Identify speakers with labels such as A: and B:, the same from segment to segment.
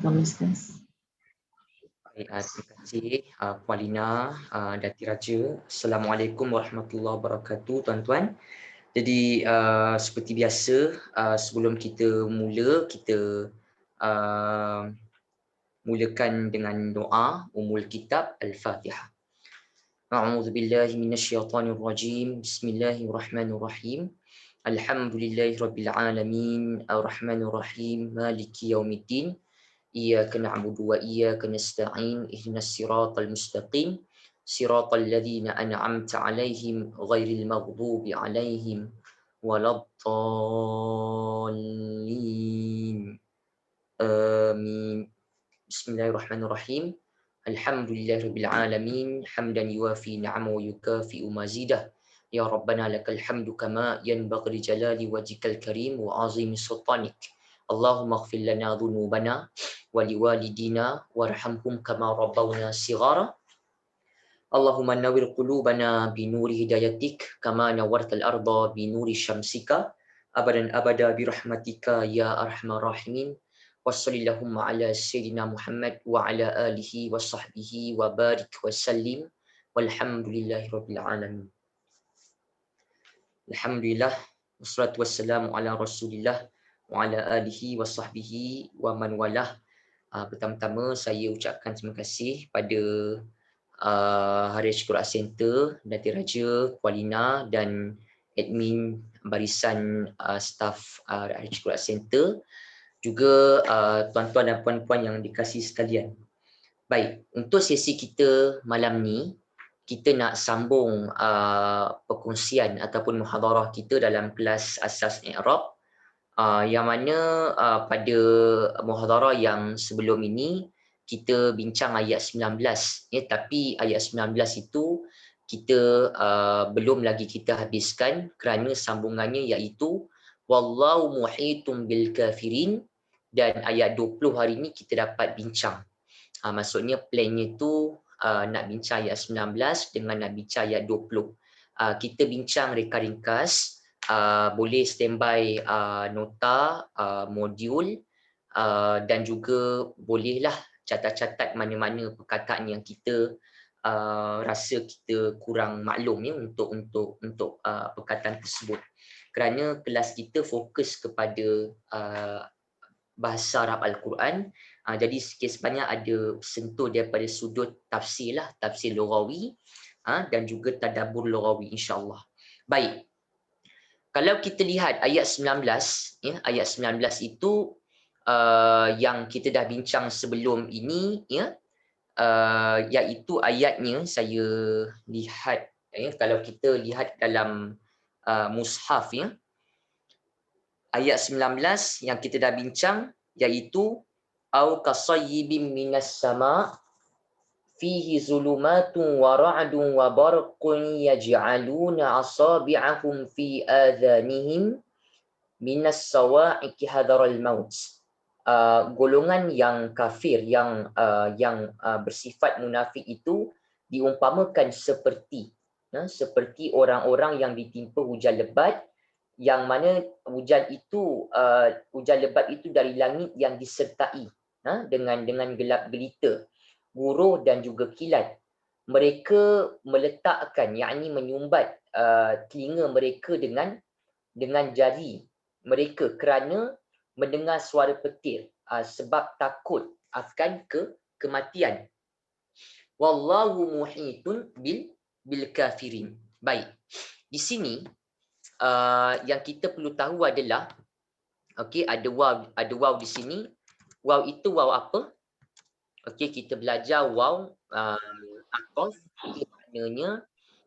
A: Tafadhal Ustaz.
B: Baik, terima kasih Puan Lina, Datin Raja. Assalamualaikum warahmatullahi wabarakatuh tuan-tuan. Jadi seperti biasa, sebelum kita mula, kita mulakan dengan doa Ummul Kitab Al-Fatihah. A'udzu billahi minasyaitonir rajim. Bismillahirrahmanirrahim. Alhamdulillahirabbil alamin, arrahmanir rahim, maliki yaumiddin. إياك نعبد وإياك نستعين اهدنا الصراط المستقيم صراط الذين أنعمت عليهم غير المغضوب عليهم ولا الضالين آمين بسم الله الرحمن الرحيم الحمد لله رب العالمين حمدا يوافي نعمه ويكافئ مزيده يا ربنا لك الحمد كما ينبغي لجلال وجهك الكريم وعظيم سلطانك اللهم اغفر لنا ذنوبنا ولوالدينا وارحمهم كما ربونا صغارا اللهم نور قلوبنا بنور هدايتك كما نورت الأرض بنور شمسك أبدا أبدا برحمتك يا أرحم الراحمين وصل اللهم على سيدنا محمد وعلى آله وصحبه وبارك وسلم والحمد لله رب العالمين. Alhamdulillah wassalatu wassalamu ala Rasulillah wa ala alihi wa sahbihi wa man walah. Pertama-tama saya ucapkan terima kasih pada Harian Quran Center, Datin Raja, Puan Lina dan admin barisan staf Harian Quran Center, juga tuan-tuan dan puan-puan yang dikasihi sekalian. Baik, untuk sesi kita malam ni, kita nak sambung perkongsian ataupun muhadarah kita dalam kelas asas i'rab, yang mana pada muhadarah yang sebelum ini kita bincang ayat 19, ya, tapi ayat 19 itu kita belum lagi kita habiskan kerana sambungannya iaitu wallahu muhitum bil kafirin, dan ayat 20 hari ini kita dapat bincang. Maksudnya plannya tu nak bincang ayat 19 dengan nak bincang ayat 20. Kita bincang reka ringkas, boleh standby nota, modul, dan juga bolehlah catat-catat mana-mana perkataan yang kita rasa kita kurang maklum, ya, untuk perkataan tersebut. Kerana kelas kita fokus kepada bahasa Arab Al-Quran, jadi sikit sebanyak ada sentuh daripada sudut tafsir lah, tafsir lughawi dan juga tadabbur lughawi, insya-Allah. Baik. Kalau kita lihat ayat 19, ya, ayat 19 itu yang kita dah bincang sebelum ini, ya, iaitu ayatnya saya lihat, ya, kalau kita lihat dalam mushaf, ya, ayat 19 yang kita dah bincang iaitu au kasayyibin minas sama fihi zulumatun wa ra'dun wa barqun yaj'aluna asabi'ahum fi adhanihim minas sawa'iqi hadaral maut. Golongan yang kafir, yang bersifat munafik itu diumpamakan seperti orang-orang yang ditimpa hujan lebat, yang mana hujan lebat itu dari langit yang disertai dengan gelap gelita, guruh dan juga kilat. Mereka meletakkan, yakni menyumbat telinga mereka dengan jari mereka kerana mendengar suara petir, sebab takut akan kematian. Wallahu muhitun bil kafirin. Baik. Di sini yang kita perlu tahu adalah, okey, ada waw di sini. Waw itu waw apa? Okey, kita belajar waw aqaf, maknanya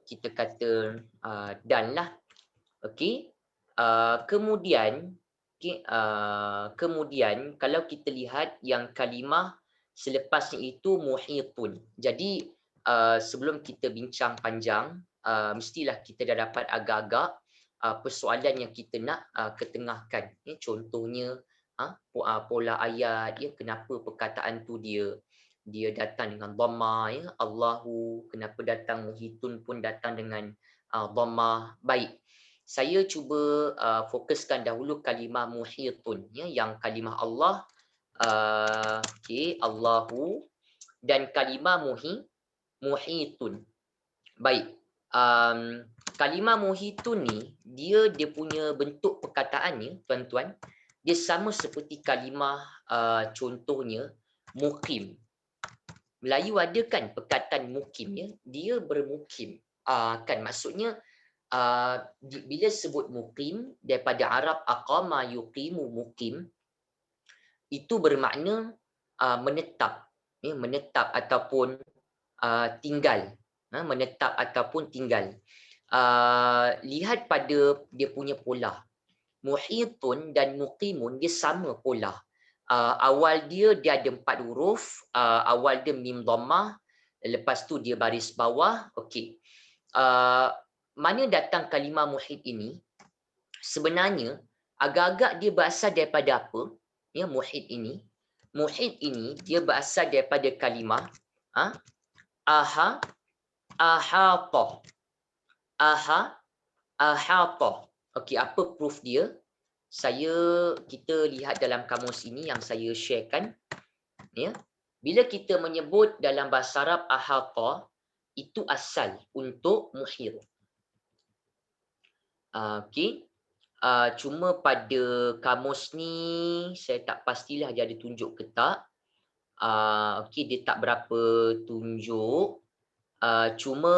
B: kita kata dan lah. Okey. Kemudian kalau kita lihat yang kalimah selepasnya itu muhitun. Jadi sebelum kita bincang panjang, mestilah kita dah dapat agak-agak persoalan yang kita nak ketengahkan, ya, contohnya pola ayat, ya, kenapa perkataan tu dia datang dengan dhammah, ya, Allahu, kenapa datang muhitun pun datang dengan dhammah. Baik, saya cuba fokuskan dahulu kalimah muhitun, ya, yang kalimah Allah Okey, Allahu dan kalimah muhitun. Baik. Kalimah muhitun ni dia punya bentuk perkataannya tuan-tuan, dia sama seperti kalimah contohnya mukim. Melayu ada kan perkataan mukim ya, dia bermukim. Kan maksudnya bila sebut mukim daripada Arab aqama yuqimu mukim, itu bermakna menetap, ya, menetap ataupun tinggal, menetap ataupun tinggal. Lihat pada dia punya pola. Muhitun dan muqimun dia sama pola. Awal dia ada 4 huruf, awal dia mim dhammah, lepas tu dia baris bawah. Okey. Mana datang kalimah muhit ini? Sebenarnya agak-agak dia berasal daripada apa? Ya, muhit ini. Muhit ini dia berasal daripada kalimah ahata. Ahata. Okey, apa proof dia? Kita lihat dalam kamus ini yang saya sharekan, ya. Bila kita menyebut dalam bahasa Arab ahata, itu asal untuk muhit. Okey. Cuma pada kamus ni saya tak pastilah dia ada tunjuk ke tak. Okey, dia tak berapa tunjuk. Cuma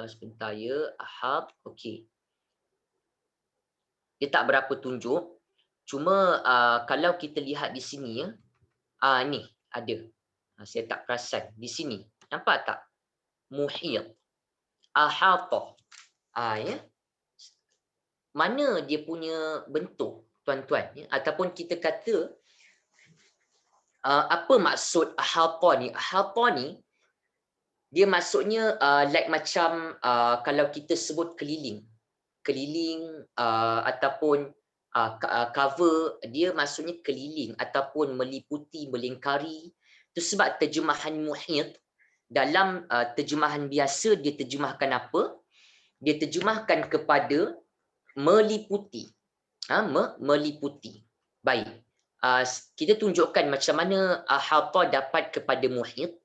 B: sebentar ya, ahab. Okey. Dia tak berapa tunjuk. Cuma kalau kita lihat di sini ya. Ni ada. Saya tak perasan di sini. Nampak tak? Muhit. Ahata. Ya. Mana dia punya bentuk, tuan-tuan, ya? Ataupun kita kata apa maksud ahata ni? Ahata ni dia maksudnya like macam kalau kita sebut keliling ataupun cover, dia maksudnya keliling ataupun meliputi, melingkari. Itu sebab terjemahan muhit dalam terjemahan biasa dia terjemahkan apa? Dia terjemahkan kepada meliputi. Meliputi. Baik. Kita tunjukkan macam mana ahata dapat kepada muhit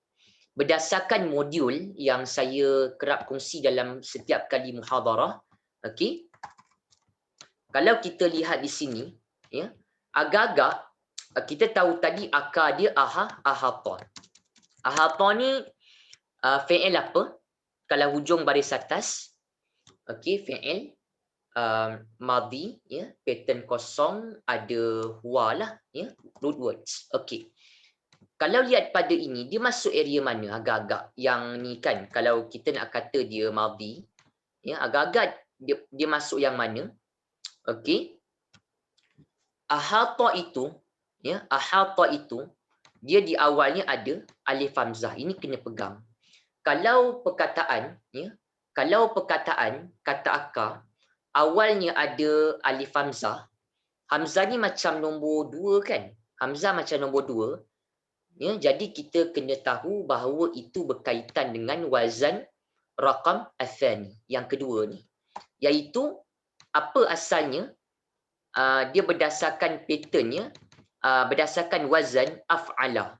B: berdasarkan modul yang saya kerap kongsi dalam setiap kali muhadarah. Okey. Kalau kita lihat di sini, ya, agak-agak kita tahu tadi akar dia ahata. Ahata ni fi'il apa? Kalau hujung baris atas, okey, fi'il madhi, ya, pattern kosong, ada huwa lah, ya, root words. Okey. Kalau lihat pada ini, dia masuk area mana agak-agak? Yang ni kan, kalau kita nak kata dia madhi, ya, agak-agak dia masuk yang mana? Okey. Ahata itu, ya, ahata itu dia di awalnya ada alif hamzah. Ini kena pegang. Kalau perkataan, ya, kalau perkataan kata akar awalnya ada alif hamzah, hamzah ni macam nombor 2 kan? Hamzah macam nombor 2. Ya, jadi kita kena tahu bahawa itu berkaitan dengan wazan raqam athani, yang kedua ni. Iaitu apa asalnya? Dia berdasarkan patternnya, berdasarkan wazan af'ala.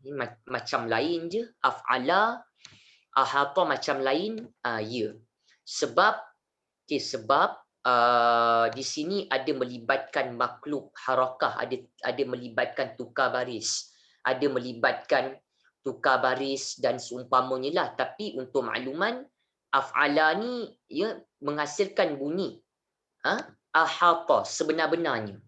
B: Ini macam lain je. Af'ala, ahata macam lain, ya. Sebab di sini ada melibatkan makhluk harakah, ada melibatkan tukar baris, ada melibatkan tukar baris dan seumpamanya lah. Tapi untuk makluman, af'ala ni ya menghasilkan bunyi ahata sebenar-benarnya.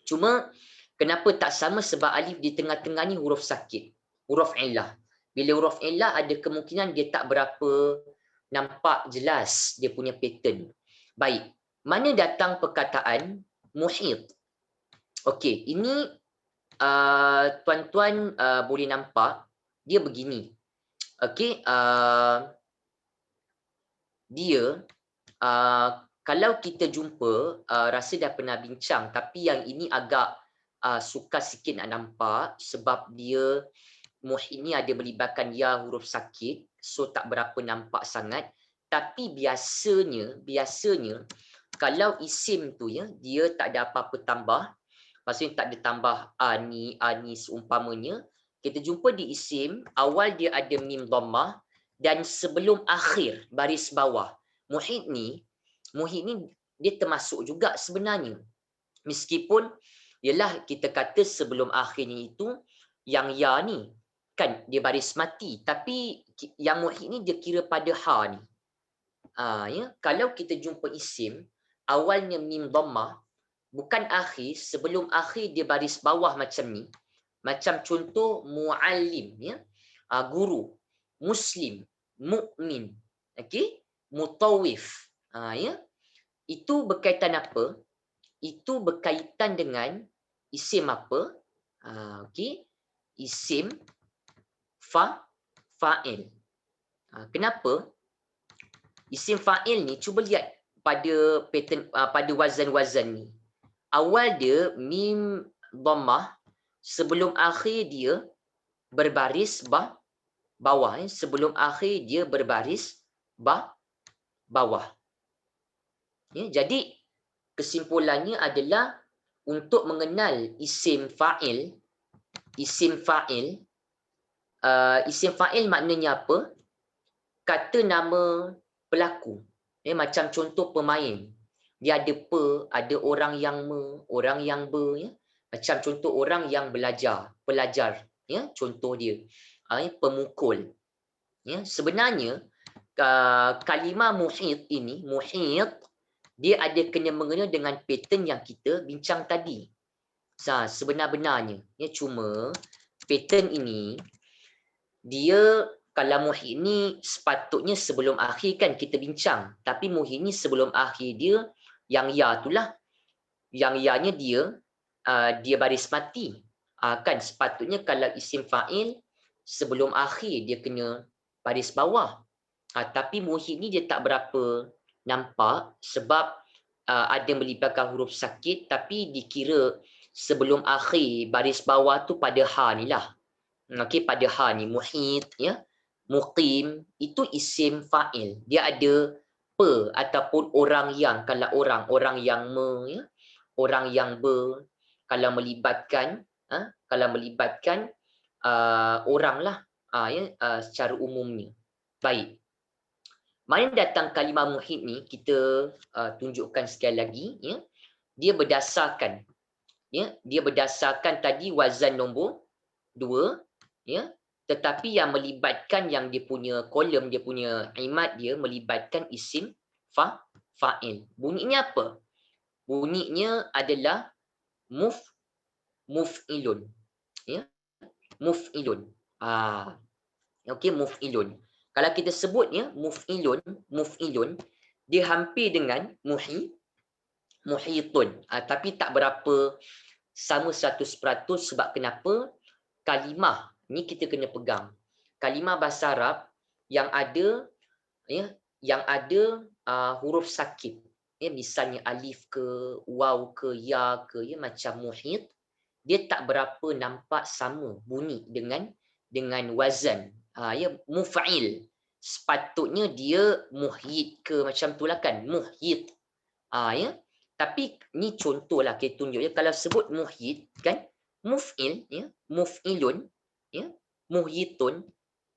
B: Cuma kenapa tak sama? Sebab alif di tengah-tengah ni huruf sakit, huruf illah. Bila huruf illah ada kemungkinan dia tak berapa nampak jelas dia punya pattern. Baik, mana datang perkataan muhit? Okey, ini tuan-tuan boleh nampak dia begini. Okey, dia kalau kita jumpa, rasa dah pernah bincang, tapi yang ini agak sukar sikit nak nampak sebab dia muhit ni ada melibatkan ya huruf sakit, so tak berapa nampak sangat. Tapi biasanya kalau isim tu ya dia tak ada apa-apa tambah, Lepas tu tak ditambah ani seumpamanya. Kita jumpa di isim, awal dia ada mim dhammah dan sebelum akhir baris bawah. Muhit ni dia termasuk juga sebenarnya. Meskipun ialah kita kata sebelum akhir ni itu yang ya ni kan dia baris mati, tapi yang muhit ni dia kira pada ha ni. Ya, kalau kita jumpa isim awalnya mim dhammah bukan akhir, sebelum akhir dia baris bawah macam ni. Macam contoh muallim ya. Guru, muslim, mukmin, okey, mutawif. Ya. Itu berkaitan apa? Itu berkaitan dengan isim apa? Okey. Isim fa'il. Kenapa? Isim fa'il ni cuba lihat pada pattern pada wazan-wazan ni. Awal dia mim dhammah, sebelum akhir dia berbaris bawah. Sebelum akhir dia berbaris bawah. Ya, jadi kesimpulannya adalah untuk mengenal isim fa'il, isim fa'il maknanya apa? Kata nama pelaku. Macam contoh pemain. Dia ada ada orang yang orang yang ya. Macam contoh orang yang pelajar, ya, contoh dia. Pemukul. Ya, sebenarnya kalimah muhit ini, dia ada kena-mengena dengan pattern yang kita bincang tadi. Sebenar-benarnya, ya, cuma pattern ini dia kalau muhit ni sepatutnya sebelum akhir kan kita bincang, tapi muhit ni sebelum akhir dia yang ya itulah, yang ya-nya dia baris mati. Kan sepatutnya kalau isim fa'il sebelum akhir dia kena baris bawah. Tapi muhit ni dia tak berapa nampak sebab ada melibatkan huruf sakit, tapi dikira sebelum akhir baris bawah tu pada ha ni lah. Okey, pada ha ni muhit ya. Muqim itu isim fa'il. Dia ada ataupun orang yang, kalau orang yang ya. Orang yang kalau melibatkan orang lah ya, secara umumnya. Baik. Mana datang kalimah muhit ni kita tunjukkan sekali lagi ya. Dia berdasarkan tadi wazan nombor 2 ya. Tetapi yang melibatkan yang dia punya kolom, dia punya imad dia melibatkan isim fa'il. Bunyinya apa? Bunyinya adalah muf'ilun. Ya. Muf'ilun. Okey, muf'ilun. Kalau kita sebutnya muf'ilun, dia hampir dengan muhitun. Tapi tak berapa sama 100% sebab kenapa? Kalimah ni kita kena pegang. Kalimah bahasa Arab yang ada huruf sakit. Ya, misalnya alif ke, waw ke, ya ke, ya, macam muhit, dia tak berapa nampak sama bunyi dengan wazan. Ya, muf'il. Sepatutnya dia muhit ke macam tu lah kan, muhit. Ya. Tapi ni contohlah kita tunjuk ya, kalau sebut muhit kan, muf'il ya, muf'ilun ya, muhitun.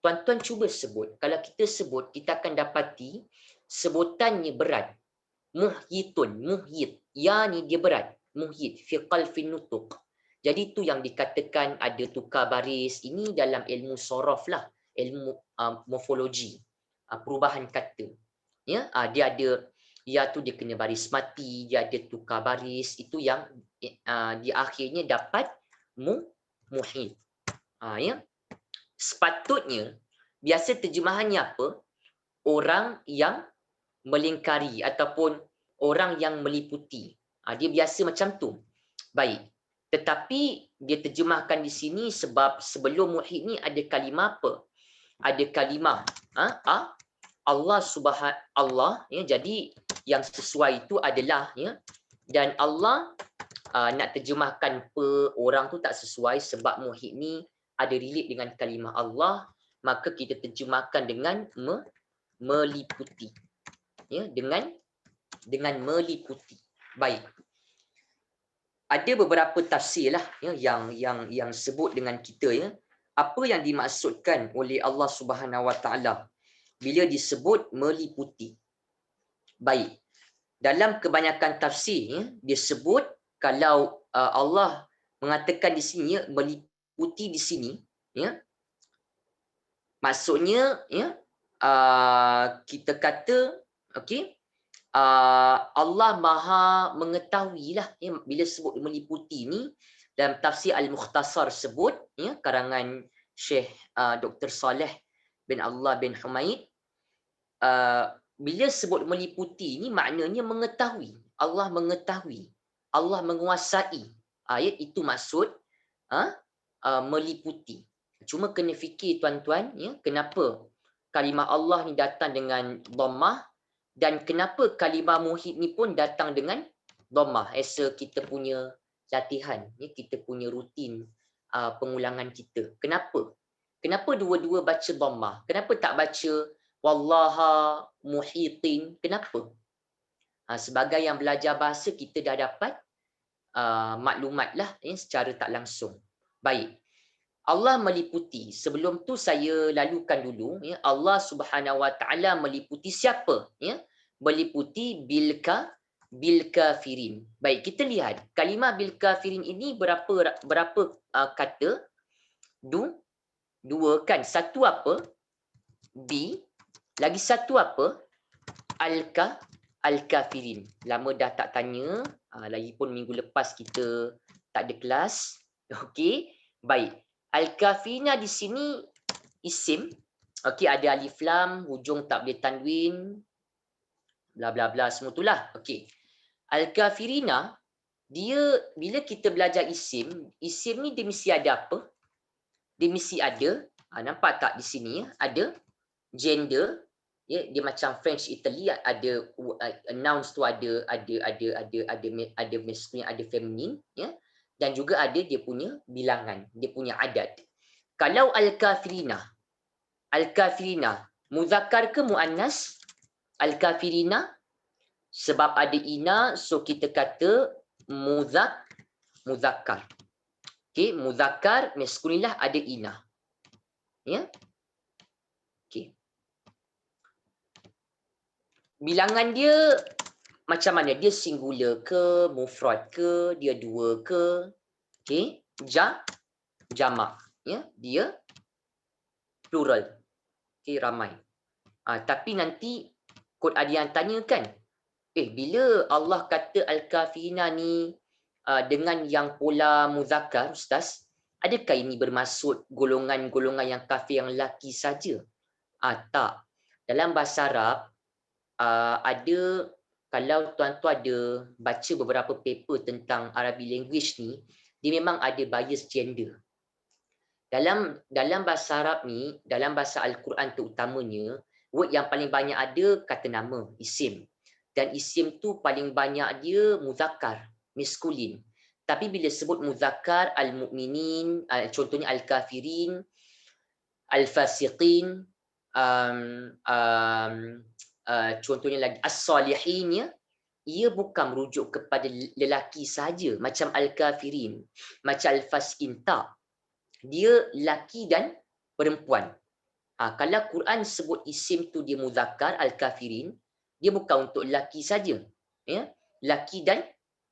B: Tuan-tuan cuba sebut. Kalau kita sebut, kita akan dapati sebutannya berat. Muhitun, muhit. Ya ni dia berat. Muhit, fiqal fin nutuq. Jadi itu yang dikatakan ada tukar baris. Ini dalam ilmu sorof lah. Ilmu morfologi. Perubahan kata. Ya, dia ada, ya tu dia kena baris mati, dia ada tukar baris. Itu yang di akhirnya dapat muhit. Ya. Sepatutnya, biasa terjemahannya apa? Orang yang melingkari ataupun orang yang meliputi. Dia biasa macam tu. Baik. Tetapi dia terjemahkan di sini sebab sebelum muhit ni ada kalimah apa? Ada kalimah Allah ya, jadi yang sesuai itu adalah ya, dan Allah nak terjemahkan orang tu tak sesuai sebab muhit ni ada relate dengan kalimah Allah, maka kita terjemahkan dengan meliputi. Ya, dengan meliputi. Baik. ada beberapa tafsir lah ya, yang sebut dengan kita ya, apa yang dimaksudkan oleh Allah Subhanahu Wa Taala bila disebut meliputi. Baik, dalam kebanyakan tafsir ya, dia sebut kalau Allah mengatakan di sini ya, meliputi di sini ya, maksudnya ya, kita kata okey, Allah Maha mengetahui lah ya, bila sebut meliputi ni dalam tafsir Al-Mukhtasar sebut ya, karangan Syekh Dr. Saleh bin Allah bin Humaid, bila sebut meliputi ni maknanya mengetahui. Allah mengetahui, Allah menguasai. Ayat itu maksud meliputi. Cuma kena fikir tuan-tuan ya, kenapa kalimah Allah ni datang dengan dhammah dan kenapa kalimah muhit ni pun datang dengan dhammah. Asa kita punya latihan ya, kita punya rutin pengulangan kita. Kenapa? Kenapa dua-dua baca dhammah? Kenapa tak baca wallaha muhitin? Kenapa? Sebagai yang belajar bahasa kita dah dapat maklumat lah ya, secara tak langsung. Baik. Allah meliputi. Sebelum tu saya lalukan dulu ya, Allah Subhanahu Wa Taala meliputi siapa ya? Meliputi bil kafirin. Baik, kita lihat kalimah bil kafirin ini berapa kata? Dua kan? Satu apa? Bi. Lagi satu apa? Al-kafirin. Lama dah tak tanya, lagipun minggu lepas kita tak ada kelas. Okey. Baik. Al-kafirina di sini isim. Okey, ada alif lam, hujung tak boleh tanwin, bla bla bla semua itulah. Okey. Al-kafirina dia bila kita belajar isim ni dia mesti ada apa? Dia mesti ada, nampak tak di sini ya? Ada gender ya, dia macam French Italy ada nouns tu ada masculine, ada feminine ya, dan juga ada dia punya bilangan, dia punya adat. Kalau al-kafirina muzakkar ke muannas? Al-kafirina sebab ada ina, so kita kata muzakkar. Okey, muzakkar maskulin lah, ada ina. Ya. Okey. Bilangan dia macam mana? Dia singular ke, mufrad ke, dia dua ke? Okey, jamak. Ya, dia plural. Okey, ramai. Tapi nanti kot ada yang tanya kan, bila Allah kata al-kafirina ni dengan yang pola muzakkar, ustaz, adakah ini bermaksud golongan-golongan yang kafir yang lelaki saja? Tak. Dalam bahasa Arab ada, kalau tuan-tuan ada baca beberapa paper tentang Arabic language ni, dia memang ada bias gender. Dalam bahasa Arab ni, dalam bahasa Al-Quran terutamanya, word yang paling banyak ada kata nama, isim. Dan isim tu paling banyak dia muzakkar, maskulin. Tapi bila sebut muzakkar, al-mu'minin, contohnya al-kafirin, al-fasiqin, contohnya lagi as-salihin ya, ia bukan merujuk kepada lelaki saja macam al-kafirin, macam al-fasiqin, tak. Dia laki dan perempuan. Kalau Quran sebut isim tu dia muzakkar al-kafirin, dia bukan untuk lelaki saja, ya, laki dan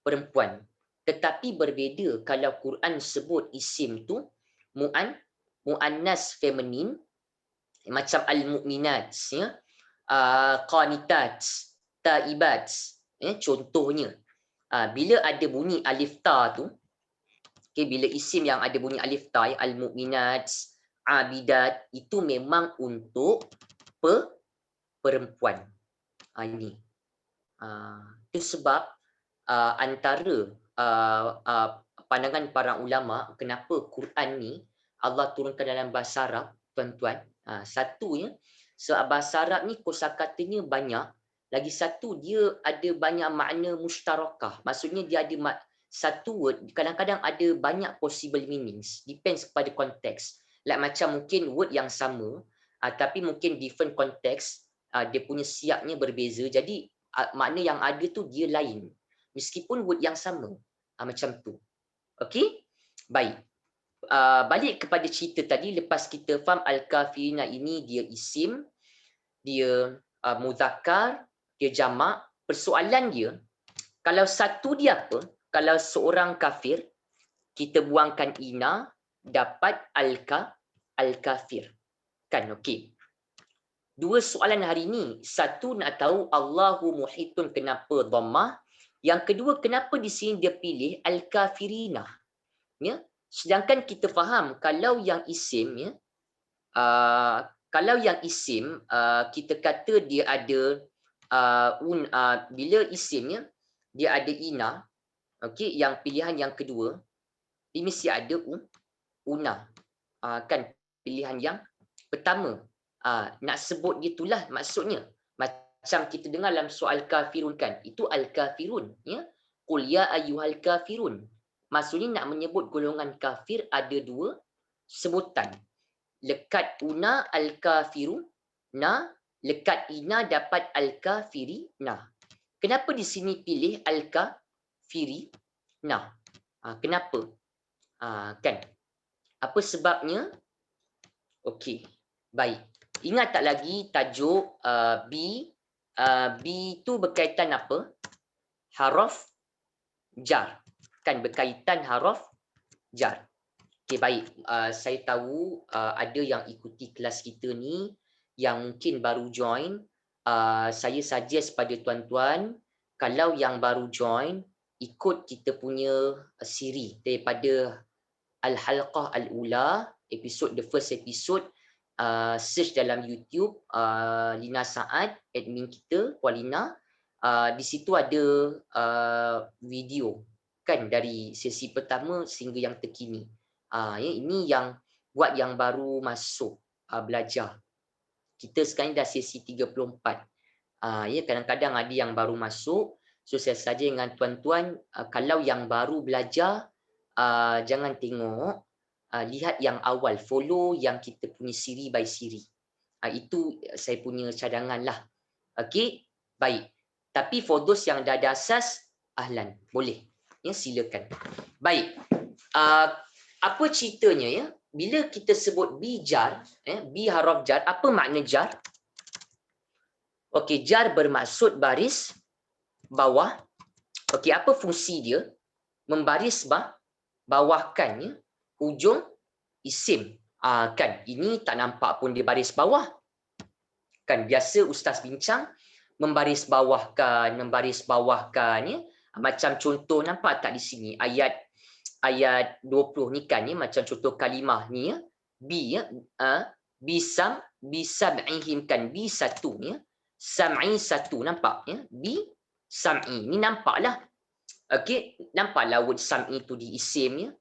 B: perempuan. Tetapi berbeza kalau Quran sebut isim tu muannas feminin, macam al-mu'minat ya, qanitat, taibat ya, contohnya. Bila ada bunyi alif ta tu, bila isim yang ada bunyi alif ta, ya, al-mu'minat, abidat, itu memang untuk perempuan. Ini. Itu sebab antara pandangan para ulama kenapa Quran ni Allah turunkan dalam bahasa Arab, tuan-tuan. Satunya sebab bahasa Arab ni kosakatanya banyak, lagi satu dia ada banyak makna mushtarakah. Maksudnya dia ada satu word kadang-kadang ada banyak possible meanings, depends kepada konteks. Like macam mungkin word yang sama tapi mungkin different konteks, dia punya siapnya berbeza, jadi makna yang ada tu dia lain meskipun word yang sama. Macam tu. Okey? Baik. Balik kepada cerita tadi, lepas kita faham al-kafirina ini dia isim, dia muzakkar, dia jamak. Persoalan dia, kalau satu dia apa? Kalau seorang kafir, kita buangkan ina, dapat al-kafir. Kan, okey. Dua soalan hari ini. Satu nak tahu Allahu muhitun kenapa dhammah. Yang kedua, kenapa di sini dia pilih al-kafirina. Ya? Sedangkan kita faham kalau yang isim, ya, kalau yang isim kita kata dia ada bila isimnya dia ada ina, okey, yang pilihan yang kedua dia mesti ada una, kan pilihan yang pertama. Nak sebut gitulah maksudnya. Macam kita dengar dalam soal kafirun kan, itu al-kafirun, ya. Qul ya ayyuhal kafirun. Maksudnya nak menyebut golongan kafir ada dua sebutan. Lekat una al-kafiru na, lekat ina dapat al-kafiri na. Kenapa di sini pilih al-kafiri na? Kenapa? Kan? Apa sebabnya? Okey. Baik. Ingat tak lagi tajuk B? B itu berkaitan apa? Haraf jar. Kan berkaitan haraf jar. Okey, baik. Saya tahu ada yang ikuti kelas kita ni yang mungkin baru join. Saya suggest pada tuan-tuan, kalau yang baru join, ikut kita punya siri daripada Al-Halqah Al-Ula, the first episode. Search dalam YouTube, Lina Saad, admin kita, Puan Lina. Di situ ada video kan dari sesi pertama sehingga yang terkini. Ya, ini yang buat yang baru masuk belajar. Kita sekarang dah sesi 34. Ya, kadang-kadang ada yang baru masuk. So saya saja dengan tuan-tuan, kalau yang baru belajar, jangan tengok, lihat yang awal, follow yang kita punya siri by siri. Itu saya punya cadangan lah. Okey, baik. Tapi for those yang dah ada asas, ahlan, boleh. Ya, silakan. Baik. Apa ceritanya, ya? Bila kita sebut bi jar, bi haraf jar, apa makna jar? Okey, jar bermaksud baris bawah. Okey, apa fungsi dia? Membaris bawahkan, ya, hujung isim. Kan, ini tak nampak pun dia baris bawah. Kan biasa ustaz bincang membaris bawahkan, ya. Macam contoh nampak tak di sini ayat 20 ni kan, ya, macam contoh kalimah ni, ya. Bi, ya, bisam'ihim kan, bi satu, ya. Sam'i satu, nampak, ya. Bi sam'i ni nampaklah. Okey, nampaklah word sam'i tu di isim, ya.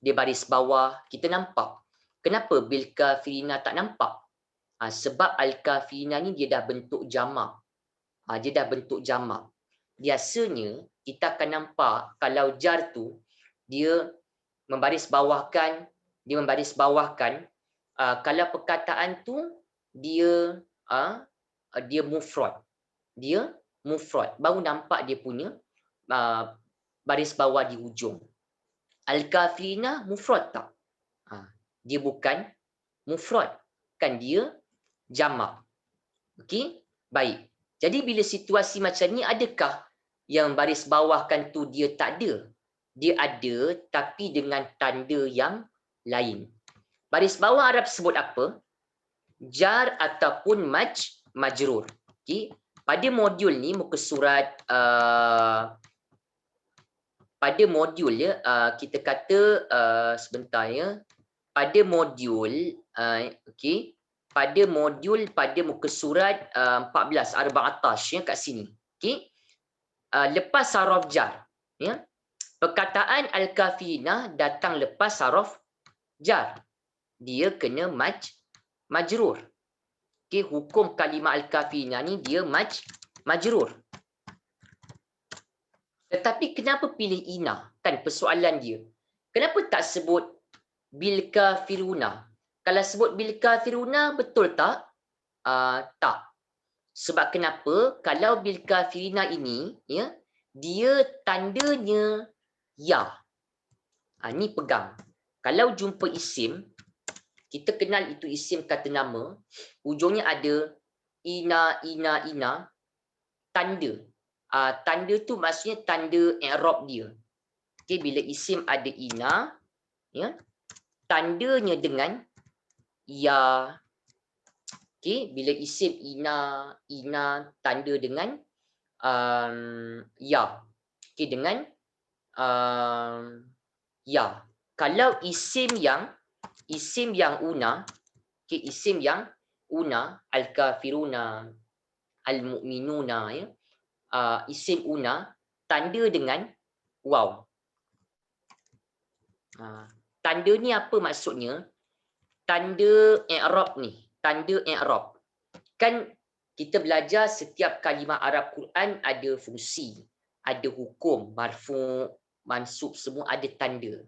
B: Dia baris bawah, kita nampak. Kenapa bil kafirina tak nampak? Sebab al-kafirina ni dia dah bentuk jamak. Dia dah bentuk jamak. Biasanya kita akan nampak kalau jar tu dia membaris bawahkan, kalau perkataan tu dia mufrad. Dia mufrad. Baru nampak dia punya baris bawah di hujung. Al-kafirina mufrad tak? Dia bukan mufrad. Kan dia jamak. Okey? Baik. Jadi bila situasi macam ni, adakah yang baris bawahkan tu dia tak ada? Dia ada tapi dengan tanda yang lain. Baris bawah Arab sebut apa? Jar ataupun majrur. Okey? Pada modul ni muka surat pada modul, ya, kita kata sebentar, ya. Pada modul okey, pada muka surat 14 14, ya, kat sini. Okey. Lepas haraf jar, ya. Perkataan al-kafirina datang lepas haraf jar. Dia kena majrur. Okey, hukum kalimah al-kafirina ni dia majrur. Tetapi kenapa pilih ina? Kan persoalan dia. Kenapa tak sebut bil kafiruna? Kalau sebut bil kafiruna, betul tak? Tak. Sebab kenapa? Kalau bil kafirina ini, ya, dia tandanya ya. Ni pegang. Kalau jumpa isim, kita kenal itu isim kata nama, ujungnya ada ina, tanda. Tanda tu maksudnya tanda i'rab dia. Okay, bila isim ada ina, ya, tandanya dengan ya. Okay, bila isim ina tanda dengan ya. Okay, dengan ya. Kalau isim yang una, okay, isim yang una, al-kafiruna, al-mu'minuna, ya, isim una tanda dengan waw. Tanda ni apa maksudnya? Tanda i'rab ni, tanda i'rab. Kan kita belajar setiap kalimah Arab Quran ada fungsi, ada hukum, marfu', mansub, semua ada tanda.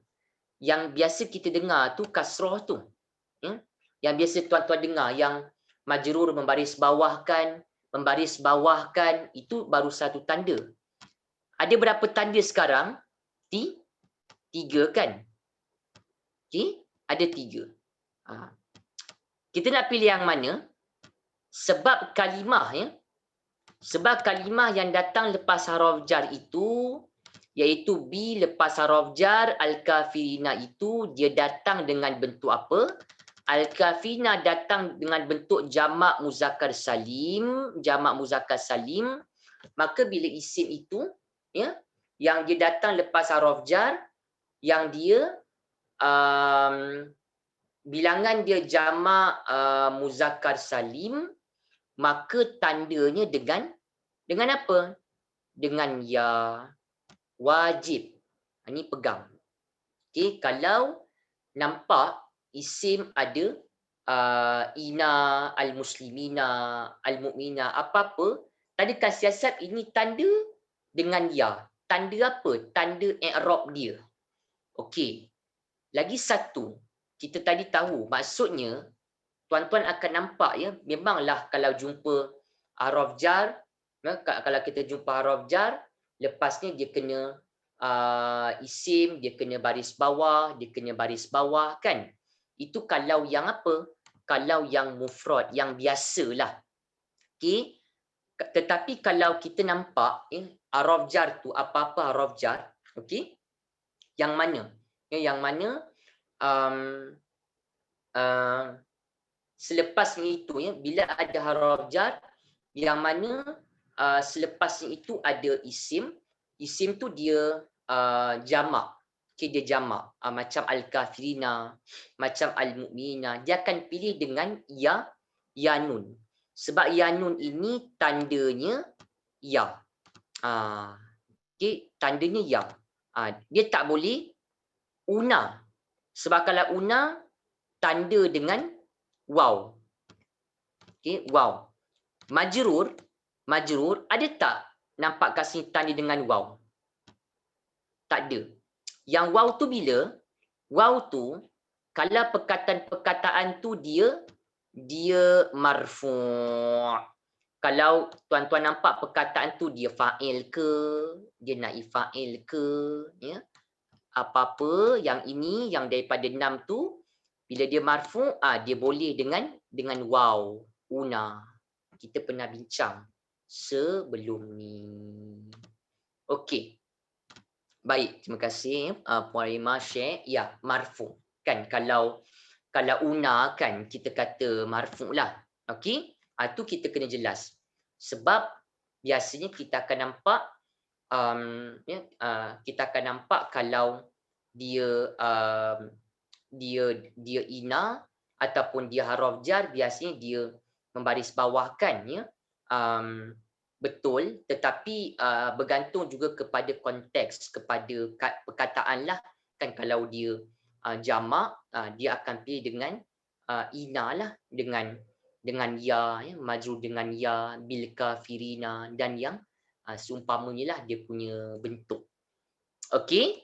B: Yang biasa kita dengar tu kasrah tu. Ya? Yang biasa tuan-tuan dengar, yang majrur membaris bawahkan, itu baru satu tanda. Ada berapa tanda sekarang? Tiga kan? Okay? Ada 3. Kita nak pilih yang mana? Sebab kalimah, ya. Sebab kalimah yang datang lepas haraf jar itu, iaitu bi lepas haraf jar, al-kafirina itu, dia datang dengan bentuk apa? Al-kafirina datang dengan bentuk jamak muzakkar salim, maka bila isim itu, ya, yang dia datang lepas haraf jar, yang dia bilangan dia jamak muzakkar salim, maka tandanya dengan apa? Dengan ya, wajib. Ini pegang. Okay, kalau nampak isim ada ina, al-muslimina, al-mu'mina, apa-apa, tadakan siasat ini tanda dengan ya. Tanda apa? Tanda i'rab dia. Okey. Lagi satu, kita tadi tahu maksudnya tuan-tuan akan nampak, ya, memanglah kalau jumpa haraf jar, ya, kalau kita jumpa haraf jar, lepasnya dia kena isim, dia kena baris bawah kan. Itu kalau yang apa? Kalau yang mufrad, yang biasalah. Okey. Tetapi kalau kita nampak, ya, haraf jar tu apa-apa haraf jar, okey? Yang mana? Ya, yang mana selepasnya itu, ya, bila ada haraf jar yang mana selepasnya itu ada isim tu dia jamak. Okay, dia jamak, macam al-kafirina, macam al-mu'minina, dia akan pilih dengan ya nun. Sebab ya nun ini tandanya ya. Okay, tandanya ya. Dia tak boleh una. Sebab kalau una, tanda dengan waw. Okay, waw. Majrur ada tak nampak kat sini tanda dengan waw? Tak ada. Yang waw tu bila? Waw tu kalau perkataan tu dia marfu'. Kalau tuan-tuan nampak perkataan tu dia fa'il ke, dia naib fa'il ke, ya. Apa-apa yang ini yang daripada 6 tu bila dia marfu', dia boleh dengan waw, una. Kita pernah bincang sebelum ni. Okey. Baik, terima kasih Puan Rima share. Ya, marfu'. Kan kalau una kan kita kata marfu' lah. Okey? Tu kita kena jelas. Sebab biasanya kita akan nampak kita akan nampak kalau dia dia ina ataupun dia haraf jar, biasanya dia membaris bawahkan, ya. Betul, tetapi bergantung juga kepada konteks, kepada perkataan lah. Kan kalau dia jamak, dia akan pilih dengan ina lah, dengan ya, majrur dengan ya, bil kafirina, dan yang seumpamanya lah dia punya bentuk. Okey?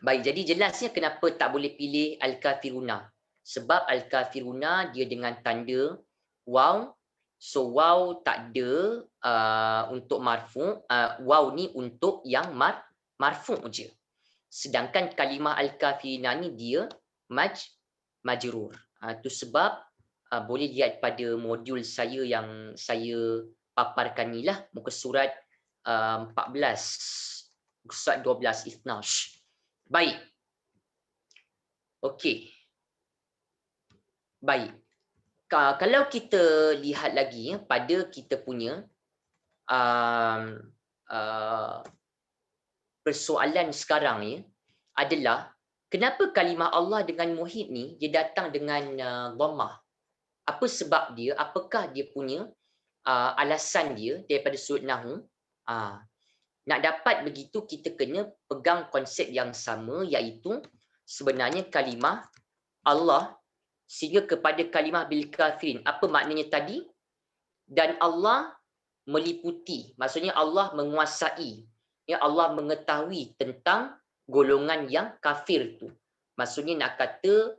B: Baik, jadi jelasnya kenapa tak boleh pilih al-kafiruna. Sebab al-kafiruna dia dengan tanda waw. So waw tak ada untuk marfu'. Waw ni untuk yang marfu' je. Sedangkan kalimah al-kafirina ni dia majrur. Itu sebab boleh lihat pada modul saya yang saya paparkan ni lah, muka surat 14, muka surat 12 Ifnash. Baik. Okey. Baik. Kalau kita lihat lagi pada kita punya persoalan sekarang ni adalah kenapa kalimah Allah dengan muhit ni dia datang dengan dhammah. Apa sebab dia? Apakah dia punya alasan dia daripada sudut nahwu? Nak dapat begitu kita kena pegang konsep yang sama, iaitu sebenarnya kalimah Allah sehingga kepada kalimah bil kafirin. Apa maknanya tadi? Dan Allah meliputi, maksudnya Allah menguasai, ya, Allah mengetahui tentang golongan yang kafir tu. Maksudnya nak kata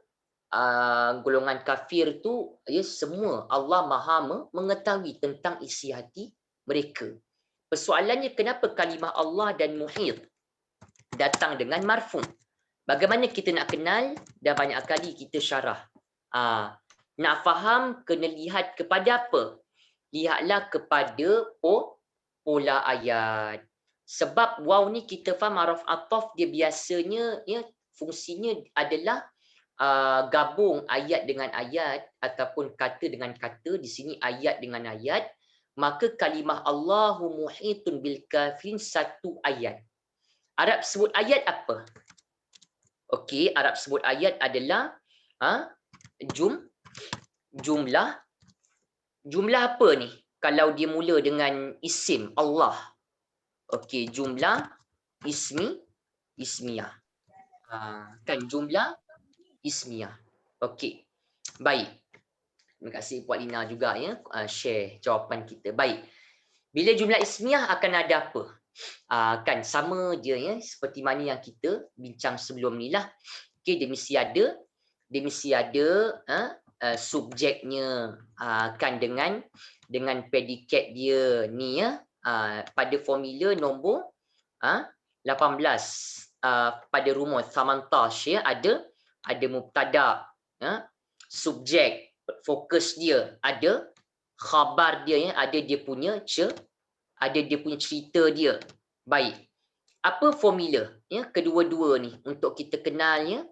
B: golongan kafir tu, ya, semua Allah Maha mengetahui tentang isi hati mereka. Persoalannya kenapa kalimah Allah dan muhit datang dengan marfu'? Bagaimana kita nak kenal? Dah banyak kali kita syarah. Nak faham kena lihat kepada apa? Lihatlah kepada pola ayat. Sebab waw ni kita faham harf ataf dia biasanya, ya, fungsinya adalah gabung ayat dengan ayat ataupun kata dengan kata. Di sini ayat dengan ayat. Maka kalimah Allahu muhitun bil kafirin satu ayat. Arab sebut ayat apa? Okey, Arab sebut ayat adalah jumlah apa ni? Kalau dia mula dengan isim Allah. Okey, jumlah ismiyah. Kan jumlah ismiyah. Okey. Baik. Terima kasih Puan Lina juga, ya, share jawapan kita. Baik. Bila jumlah ismiyah akan ada apa? Kan sama je, ya, seperti mana yang kita bincang sebelum ni lah. Okey, dia mesti ada subjeknya, kan dengan predikat dia ni, ya. Pada formula nombor 18, pada rumus 18, ya, ada mubtada, subjek, fokus dia, ada khabar dia, ya, ada dia punya cerita dia. Baik. Apa formula, ya, kedua-dua ni untuk kita kenal, ya,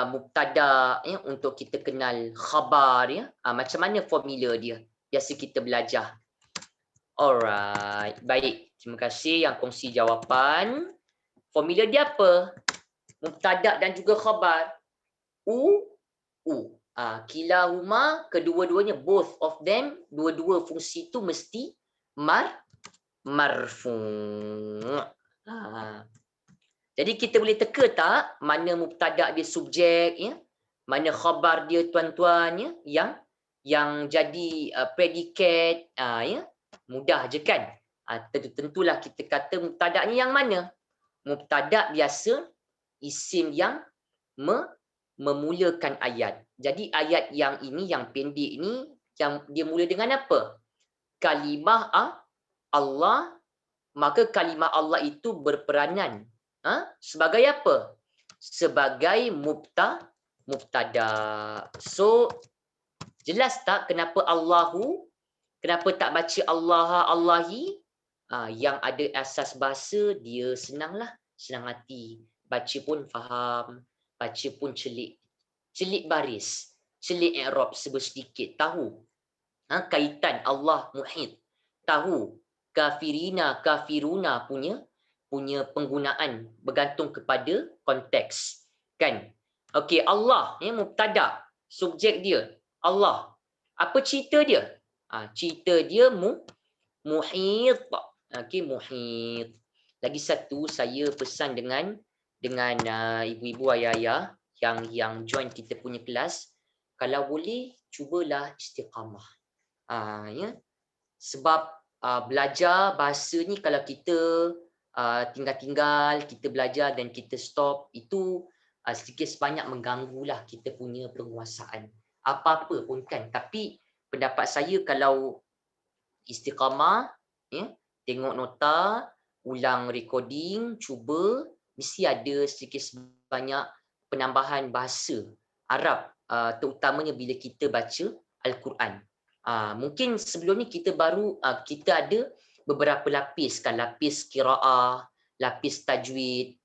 B: mubtada, ya, untuk kita kenal khabar, ya. Macam mana formula dia? Biasa kita belajar. Alright. Baik. Terima kasih yang kongsi jawapan. Formula dia apa? Mubtada dan juga khabar. Kilahuma, kedua-duanya, both of them, dua-dua fungsi itu mesti marfu'. Jadi kita boleh teka tak mana mubtada dia subjek, ya, mana khabar dia tuan-tuan, ya, yang jadi predikat, ya, mudah je kan. Tentulah kita kata mubtada ni yang mana? Mubtada biasa isim yang memulakan ayat. Jadi ayat yang ini, yang pendek ni, yang dia mula dengan apa? Kalimah Allah. Maka kalimah Allah itu berperanan sebagai apa? Sebagai mubtada. So, jelas tak kenapa Allahu? Kenapa tak baca Allah, Allahi? Yang ada asas bahasa, dia senanglah, senang hati. Baca pun faham, baca pun celik baris, celik i'rab sedikit, tahu kaitan Allah muhit, tahu kafiruna punya penggunaan bergantung kepada konteks, kan. Okey, Allah, ya, mubtada, subjek dia Allah. Apa cerita dia? Cerita dia muhit. Okey, muhit. Lagi satu, saya pesan dengan ibu-ibu, ayah-ayah yang join kita punya kelas, kalau boleh cubalah istiqamah. Ya. Sebab belajar bahasa ni kalau kita tinggal-tinggal, kita belajar dan kita stop, itu sedikit sebanyak mengganggulah kita punya penguasaan. Apa-apa pun kan. Tapi pendapat saya kalau istiqamah, ya, tengok nota, ulang recording, cuba mesti ada sedikit sebanyak penambahan bahasa Arab, terutamanya bila kita baca Al-Quran. Mungkin sebelum ni kita ada beberapa lapis kan, lapis qiraah, lapis tajwid,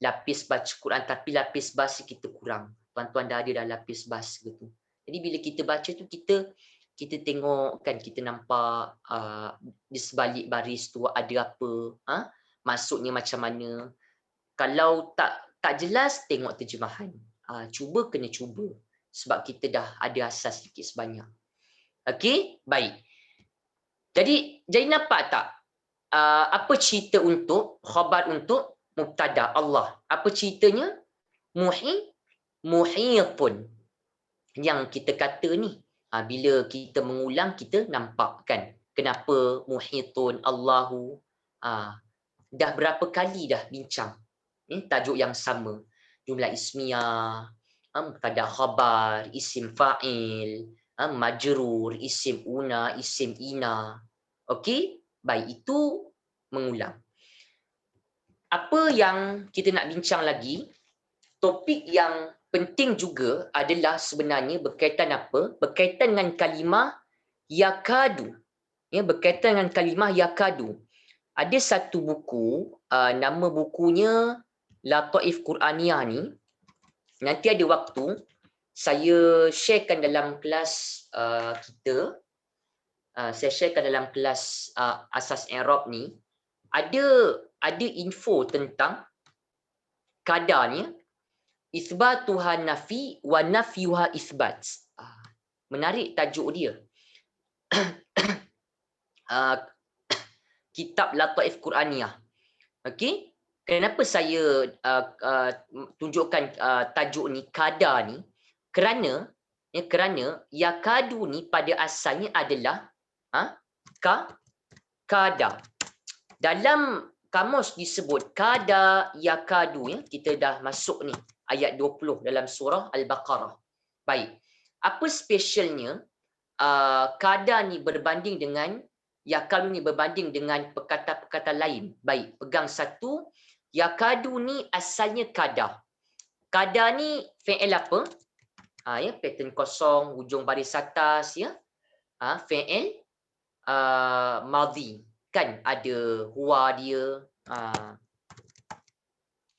B: lapis baca Quran, tapi lapis bahasa kita kurang. Tuan-tuan dah ada dah lapis bahasa gitu. Jadi bila kita baca tu kita tengok kan, kita nampak di sebalik baris tu ada apa, maksudnya macam mana. Kalau tak jelas, tengok terjemahan. Kena cuba sebab kita dah ada asas sedikit sebanyak. Okey, baik. Jadi nampak tak apa cerita untuk khabar untuk mubtada Allah? Apa ceritanya? Muhitun. Yang kita kata ni, bila kita mengulang kita nampak kan kenapa muhitun Allahu. Dah berapa kali dah bincang tajuk yang sama, jumlah ismiyah, mubtada khabar, isim fa'il, majrur, isim una, isim ina. Okey, baik, itu mengulang. Apa yang kita nak bincang lagi, topik yang penting juga adalah sebenarnya berkaitan apa? Berkaitan dengan kalimah yakadu. Berkaitan dengan kalimah yakadu. Ada satu buku, nama bukunya Lataif Quraniyah ni. Nanti ada waktu saya sharekan dalam kelas kita. Saya sharekan dalam kelas asas Arab ni. Ada info tentang kadarnya isbatuha nafi wa nafyuha isbat. Menarik tajuk dia. Kitab Lataif Quraniyah. Okey, kenapa saya tunjukkan tajuk ni, kadar ni? Kerana yakadu ni pada asalnya adalah kadar. Dalam kamus disebut kada yakadu, kita dah masuk ni ayat 20 dalam surah Al-Baqarah. Baik, apa spesialnya kada ni berbanding dengan yakadu ni berbanding dengan perkataan-perkataan lain? Baik, pegang satu. Yakadu ni asalnya kada. Kada ni fi'il apa? Pattern kosong, hujung baris atas, fi'il madhi. Kan ada huwa dia.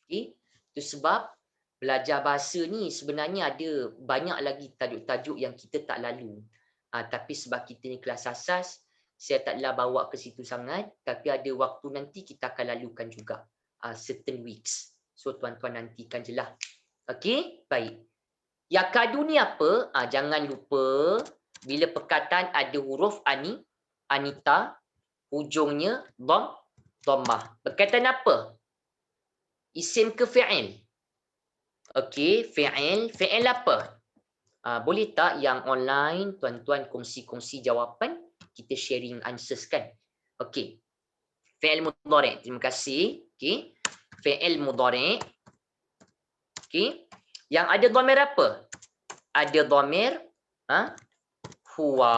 B: Okay. Itu sebab belajar bahasa ni sebenarnya ada banyak lagi tajuk-tajuk yang kita tak lalu. Tapi sebab kita ni kelas asas, saya taklah bawa ke situ sangat, tapi ada waktu nanti kita akan lalukan juga certain weeks. So tuan-tuan nantikan je lah. Okey, baik. Yakadu ni apa? Jangan lupa bila perkataan ada huruf anita, hujungnya dhammah. Berkaitan apa? Isim ke fi'il? Okey, fi'il. Fi'il apa? Boleh tak yang online tuan-tuan kongsi jawapan? Kita sharing answers kan. Okey. Fi'il mudhari'. Terima kasih. Okey. Fi'il mudhari'. Okey. Yang ada dhamir apa? Ada dhamir huwa.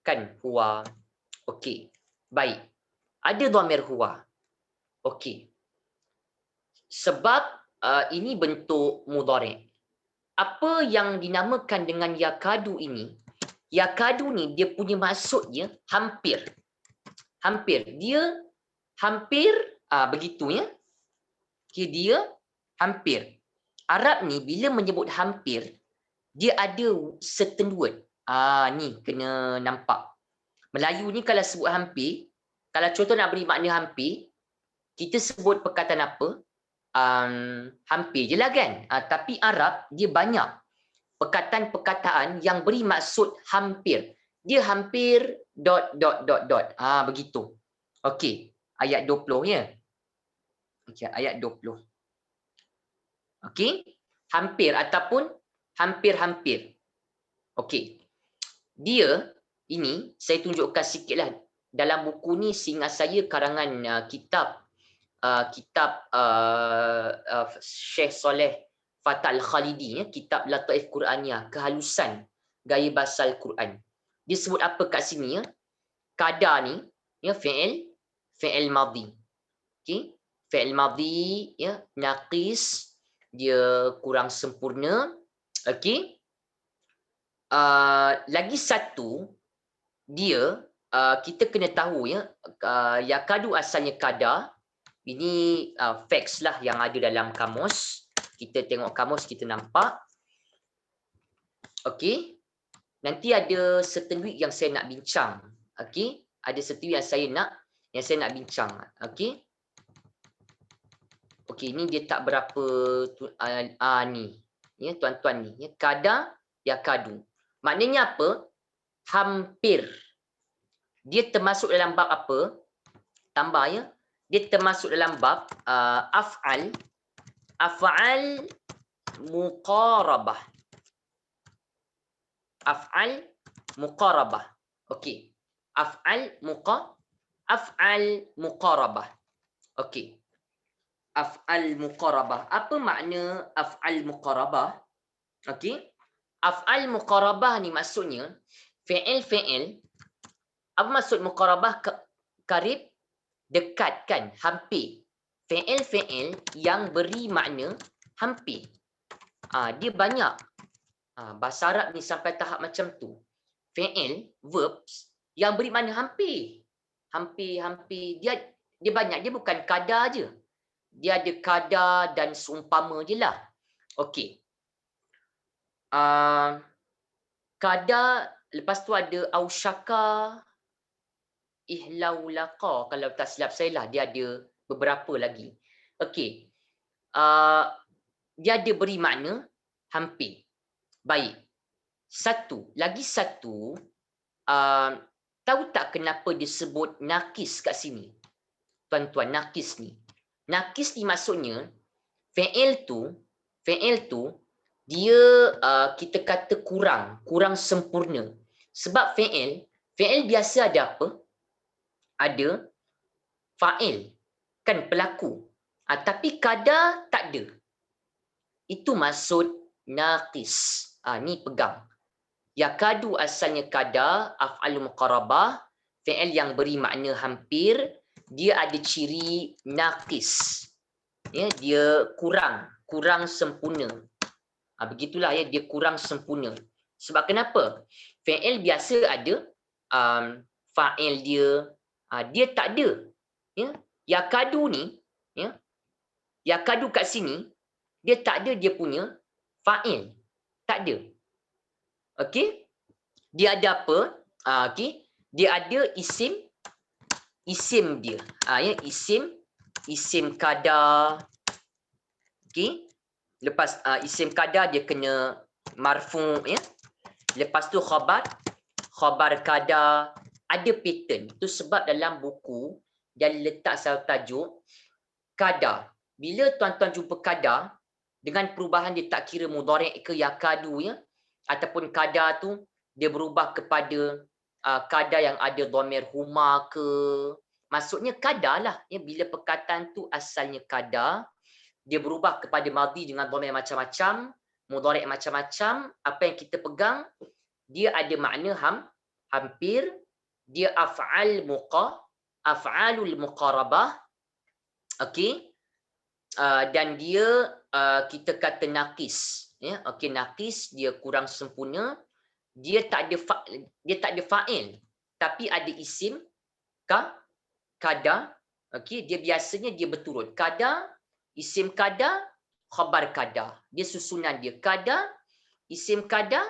B: Kan huwa. Okey. Baik. Ada dhamir huwa. Okey. Sebab ini bentuk mudhari'. Apa yang dinamakan dengan yakadu ini? Yakadu ni dia punya maksudnya hampir. Hampir. Dia hampir begitu ya. Okay, dia hampir. Arab ni bila menyebut hampir, dia ada certain word. Ni kena nampak. Melayu ni kalau sebut hampir, kalau contoh nak beri makna hampir, kita sebut perkataan apa? Hampir je lah kan. Tapi Arab dia banyak perkataan-perkataan yang beri maksud hampir. Dia hampir ... begitu. Okey, ayat 20 ya. Okey, ayat 20. Okey, hampir ataupun hampir-hampir. Okey. Dia ini saya tunjukkan sikitlah dalam buku ni, seingat saya karangan kitab Syekh Saleh Fatal Khalidi, kitab Lataif Quraniyah, kehalusan gaya bahasa Al-Quran. Dia sebut apa kat sini ya? Kada ni fi'il madhi. Okey. fi'il madhi ya, naqis, dia kurang sempurna. Okey. Lagi satu, dia kita kena tahu ya, yakadu asalnya kada. Ini facts lah yang ada dalam kamus. Kita tengok kamus, kita nampak. Okey. Nanti ada certain week yang saya nak bincang. Okey. Ada certain week yang saya nak bincang. Okey. Okey, ni dia tak berapa ni. Ya, tuan-tuan ni. Ya, kada, yakadu. Maknanya apa? Hampir. Dia termasuk dalam bab apa? Tambah ya. Dia termasuk dalam bab af'al muqarabah. Af'al muqarabah. Okey. Af'al muqarabah. Okey. Af'al muqarabah. Apa makna af'al muqarabah? Okey. Af'al muqarabah ni maksudnya fi'il. Apa maksud muqarabah? Karib, dekat kan, hampir. Fi'il yang beri makna hampir. Dia banyak. Bahasa Arab ni sampai tahap macam tu. Fi'il, verbs yang beri makna hampir. Hampir. Dia banyak. Dia bukan kada je. Dia ada kada dan seumpama je lah. Okey. Kada, lepas tu ada ausyaka, ihlaulaqa, kalau tak silap saya lah. Dia ada beberapa lagi. Okey. Dia ada beri makna hampir. Baik. Lagi satu, tahu tak kenapa disebut nakis kat sini? Tuan-tuan, nakis ni. Nakis ni maksudnya fi'il tu dia kita kata kurang sempurna. Sebab fi'il biasa ada apa? Ada fa'il, kan, pelaku. Tapi kada tak ada. Itu maksud naqis. Ni pegang. Yakadu asalnya kada, af'al muqarabah, fi'il yang beri makna hampir, dia ada ciri naqis. Ya, dia kurang sempurna. Begitulah ya, dia kurang sempurna. Sebab kenapa? Fi'il biasa ada fa'il dia, dia tak ada. Ya, yakadu ni, ya, yakadu kat sini, dia tak ada dia punya fa'il. Tak ada. Okey? Dia ada apa? Okey. Dia ada isim dia. Ya, isim kada. Okey. Lepas isim kada dia kena marfu ya. Lepas tu khabar kada, ada pattern. Itu sebab dalam buku dia letak satu tajuk kada. Bila tuan-tuan jumpa kada dengan perubahan dia tak kira mudhari' ke yakadu ya, ataupun kada tu dia berubah kepada kada yang ada dhamir huma ke, maksudnya kada lah ya. Bila perkataan tu asalnya kada, dia berubah kepada madhi dengan dhamir macam-macam, mudhari' macam-macam, apa yang kita pegang, dia ada makna hampir, dia af'alul muqarabah. Okey. Dan dia kita kata naqis ya. Okey, naqis dia kurang sempurna. Dia tak ada fa'il, tapi ada isim kada. Okey, dia biasanya dia berturut. Kada, isim kada, khabar kada. Dia susunan dia kada, isim kada,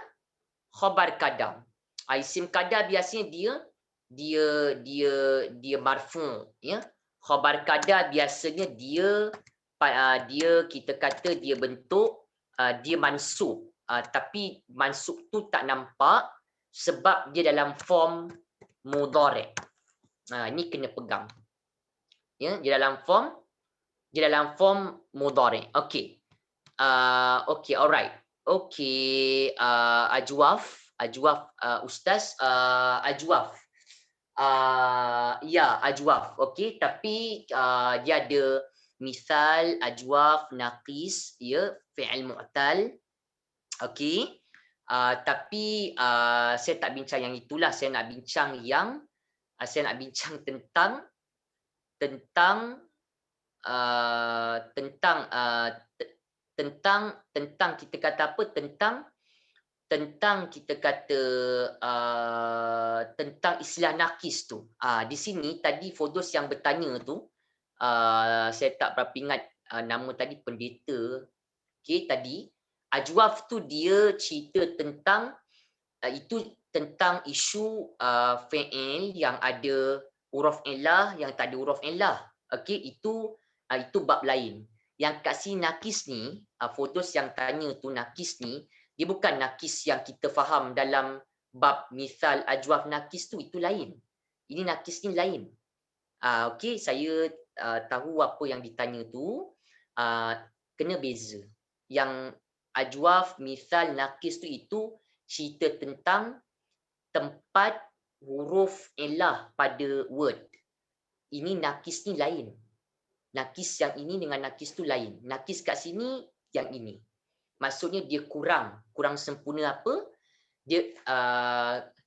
B: khabar kada. Isim kada biasanya dia marfu ya. Khabar kada biasanya dia kita kata dia bentuk dia mansub. Tapi mansub tu tak nampak sebab dia dalam form mudhari'. Ini kena pegang. Ya, dia dalam form mudhari'. Okey. Okey, alright. Okey, Ajwaf, Ustaz Ajwaf. Ya, Ajwaf. Okey, tapi dia ada misal ajwaf naqis ya, fi'il mu'tal. Okey. Tapi saya tak bincang yang itulah. Saya nak bincang tentang tentang kita kata apa, tentang kita kata tentang istilah nakis tu. Di sini tadi Firdaus yang bertanya tu, saya tak berapa ingat nama tadi pendeta. Okey, tadi Ajwaf tu dia cerita tentang itu tentang isu fi'il yang ada huruf illah yang tak ada huruf illah. Okey, itu bab lain. Yang kat sini nakis ni, Firdaus yang tanya tu nakis ni, dia bukan nakis yang kita faham dalam bab misal ajwaf nakis tu, itu lain. Ini nakis ni lain. Okey, saya tahu apa yang ditanya tu, kena beza. Yang ajwaf, misal, nakis tu itu cerita tentang tempat huruf illah pada word. Ini nakis ni lain. Nakis yang ini dengan nakis tu lain. Nakis kat sini yang ini. Maksudnya dia kurang sempurna apa? Dia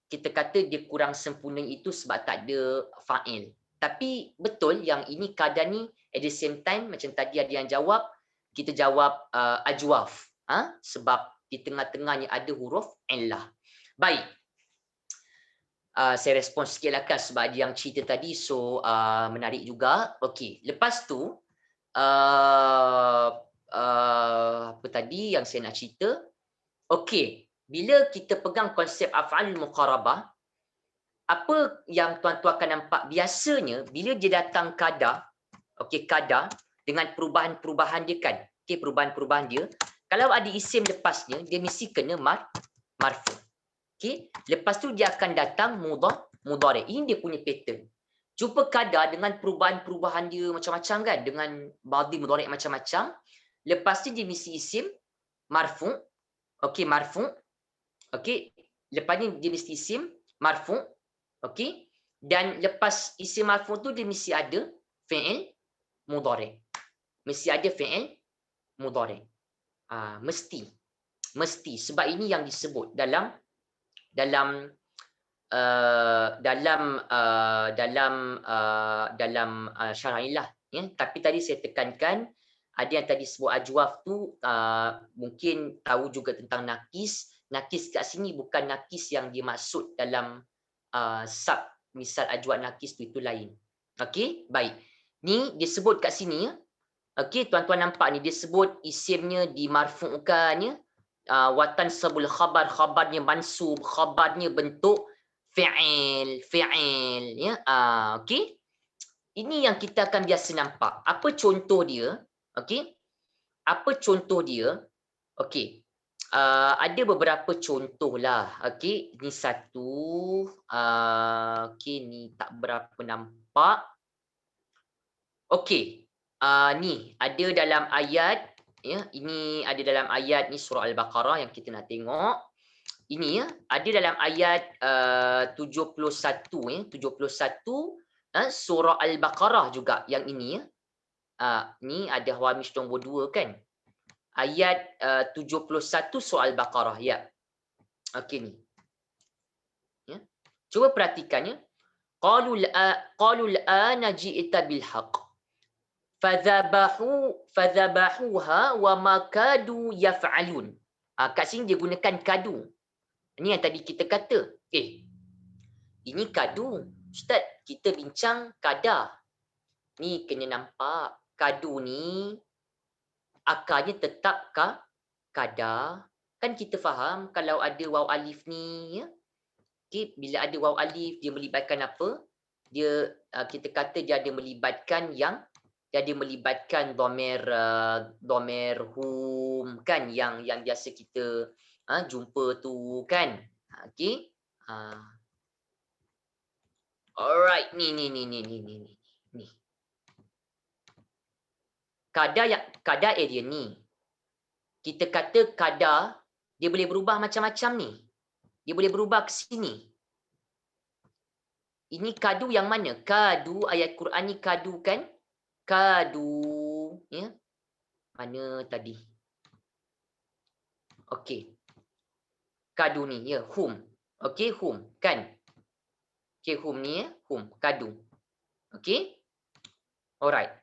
B: kita kata dia kurang sempurna itu sebab tak ada fa'il. Tapi betul yang ini keadaan ni at the same time macam tadi ada yang jawab, kita jawab ajwaf. Sebab di tengah-tengahnya ada huruf illah. Baik. Saya respon sikit lah kan sebab ada yang cerita tadi, so menarik juga. Okey, lepas tu apa tadi yang saya nak cerita? Okey, bila kita pegang konsep af'al muqarabah, apa yang tuan-tuan akan nampak biasanya bila dia datang kada, okey, kada dengan perubahan-perubahan dia kan. Okey, perubahan-perubahan dia, kalau ada isim lepasnya dia mesti kena marfu. Okey, lepas tu dia akan datang mudhari. Ini dia punya pattern. Jumpa kada dengan perubahan-perubahan dia macam-macam kan, dengan madhi mudhari macam-macam. Lepas tu dia mesti isim marfu. Okey, marfu. Okey, lepas ni dia mesti isim marfu. Okey, dan lepas isim marfu tu dia mesti ada fi'il mudhari. Mesti ada fi'il mudhari. Mesti sebab ini yang disebut dalam syara'illah, ya. Tapi tadi saya tekankan ada yang tadi sebut ajwaf tu mungkin tahu juga tentang nakis. Nakis kat sini bukan nakis yang dimaksud dalam sub misal ajwaf nakis tu, itu lain. Okey, baik. Ni disebut kat sini, ya. Okey, tuan-tuan nampak ni dia sebut isimnya dimarfu'kan, ya. Watan sabul khabarnya mansub, khabarnya bentuk fi'il, ya. Okey. Ini yang kita akan biasa nampak. Apa contoh dia? Okey. Apa contoh dia? Okey. Ada beberapa contoh lah. Okey, ini satu. Okey, ni tak berapa nampak. Okey. Ni ada dalam ayat, ya, ini ada dalam ayat ni surah Al-Baqarah yang kita nak tengok. Ini, ya, ada dalam ayat 71, ya, 71 surah Al-Baqarah juga yang ini, ya. Ni ada hawamish nombor 2 kan. Ayat 71 surah Al-Baqarah, ya. Okey ni. Ya. Cuba perhatikan, ya. Qalu al-ana ji'ta bil haqq. Fadhabahuha wa ma kadu yaf'alun. Kat sini dia gunakan kadu. Ini yang tadi kita kata. Ini kadu. Ustaz, kita bincang kada. Ni kena nampak. Kadu ni akarnya tetap kada. Kan kita faham kalau ada waw alif ni, ya. Okay, bila ada waw alif dia melibatkan apa? Dia kita kata dia ada melibatkan dhamir hum kan, yang biasa kita jumpa tu kan. Okey. Alright, ni. Kada area ni. Kita kata kada dia boleh berubah macam-macam ni. Dia boleh berubah ke sini. Ini kadu yang mana? Kadu, ayat Quran ni kadu kan? Kadu, ya. Mana tadi? Okey. Kadu ni, ya, hum. Okey, hum kan? Okey, hum ni, ya, hum, kadu. Okey? Alright.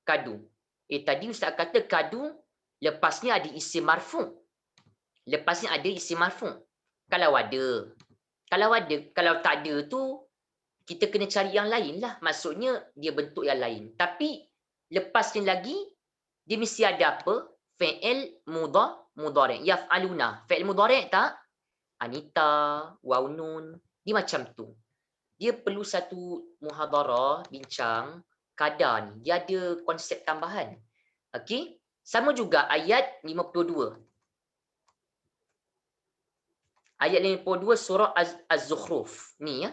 B: Kadu. Tadi Ustaz kata kadu lepasnya ada isim marfu'. Lepasnya ada isim marfu'. Kalau ada. Kalau tak ada tu kita kena cari yang lain lah. Maksudnya dia bentuk yang lain. Tapi lepasnya lagi dia mesti ada apa? Fi'il mudhari'. Yaf'aluna. Fi'il mudhari' tak? Anita, waw nun. Dia macam tu. Dia perlu satu muhadarah, bincang, kadar ni. Dia ada konsep tambahan. Okey? Sama juga ayat 52. Ayat 52 surah Az-Zukhruf. Ni ya.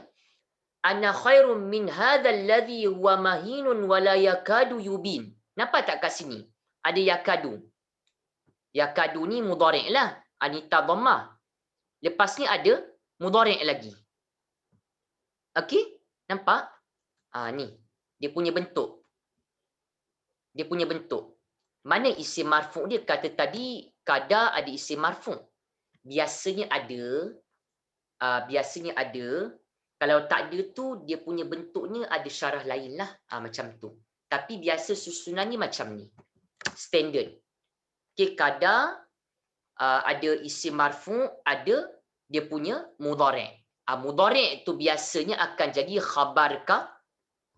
B: Ana khairum min hadzal ladzi huwa mahinun wa la yakadu yubin. Nampak tak kat sini? Ada yakadu. Yakadu ni mudhari' lah. Anita dhammah. Lepas ni ada mudhari' lagi. Okey? Nampak? Ni. Dia punya bentuk. Dia punya bentuk. Mana isim marfu' dia? Kata tadi, kada ada isim marfu'. Biasanya ada. Kalau tak ada tu, dia punya bentuknya ada syarah lain lah. Macam tu. Tapi biasa susunannya macam ni. Standard. Okay, kada ada isim marfu', ada dia punya mudhari'. Mudhari' tu biasanya akan jadi khabar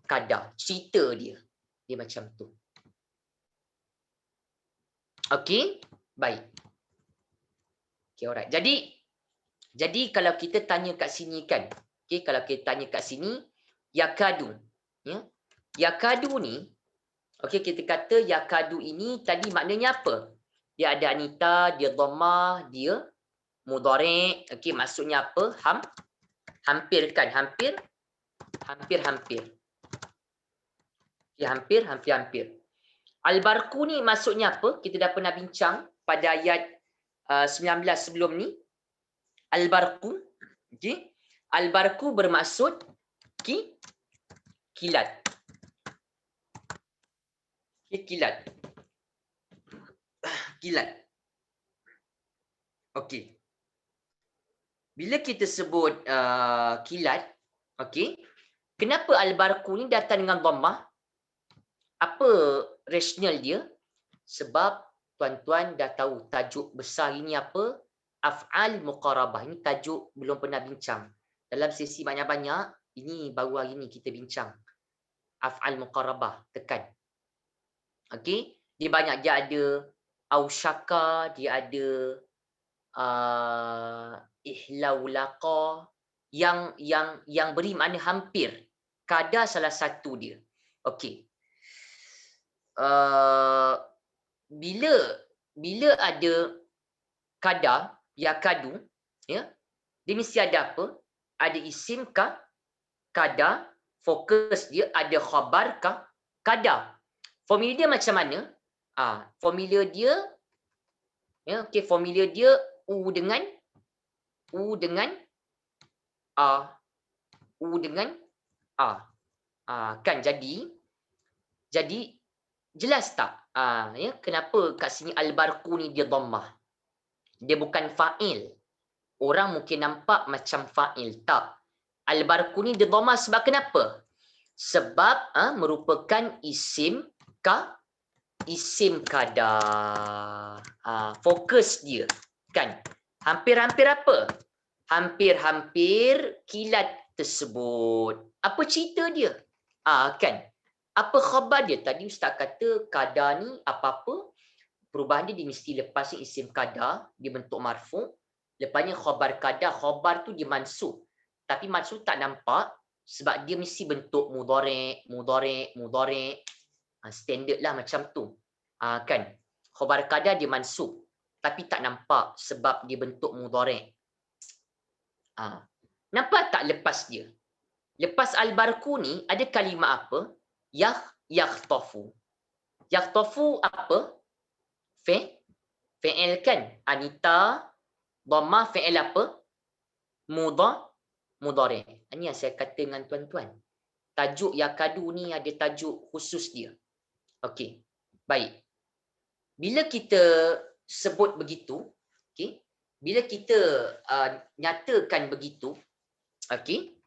B: kada. Cerita dia. Dia macam tu. Okey? Baik. Okay, alright. Jadi kalau kita tanya kat sini kan, okay, kalau kita tanya kat sini, yakadu. Ya? Yakadu ni, okay, kita kata yakadu ini tadi maknanya apa? Dia ada anita, dia dhammah, dia mudhari'. Okay, maksudnya apa? Hampir kan? Hampir. Ya, hampir. Al-barku ni maksudnya apa? Kita dah pernah bincang pada ayat 19 sebelum ni. Al-barku. Okay. Al-barku bermaksud kilat. Okay, kilat. Okey. Bila kita sebut kilat, okey. Kenapa al-barku ni datang dengan dhammah? Apa rasional dia? Sebab tuan-tuan dah tahu tajuk besar ini apa? Af'al muqarabah. Ini tajuk belum pernah bincang. Dalam sesi banyak-banyak, ini baru hari ni kita bincang. Af'al muqarabah, tekan. Okey, dia banyak, dia ada ausyaka, dia ada ihlaulaqa yang beri makna hampir. Kada salah satu dia. Okey. Bila ada kada, yakadu, ya, dia mesti ada apa? Ada isim kada, fokus dia, ada khabar kada. Formula dia macam mana? Formula dia, ya, okey, formula dia u dengan a. Kan jadi jelas tak? Ya, kenapa kat sini al-barku ni dia dhammah? Dia bukan fa'il. Orang mungkin nampak macam fa'il, tak. Al-barku ni dia dhammah sebab kenapa? Sebab merupakan isim kada. Fokus dia kan. Hampir-hampir apa? Hampir-hampir kilat tersebut. Apa cerita dia? Kan. Apa khabar dia? Tadi Ustaz kata kada ni apa-apa perubahan dia mesti lepasnya isim kada, dia bentuk marfu'. Lepasnya khabar kada, khabar tu dia mansub. Tapi mansub tak nampak sebab dia mesti bentuk mudhari'. Standard lah macam tu. Kan. Khabar kada dia mansub. Tapi tak nampak sebab dia bentuk mudhari'. Nampak tak lepas dia? Lepas al-barku ni ada kalimah apa? Yakhtafu. Yakhtafu apa? Fi'il kan? Anita, dhammah, fi'il apa? Mudhari'. Ini yang saya kata dengan tuan-tuan. Tajuk yakadu ni ada tajuk khusus dia. Okey. Baik. Bila kita sebut begitu, okey, bila kita nyatakan begitu, okey,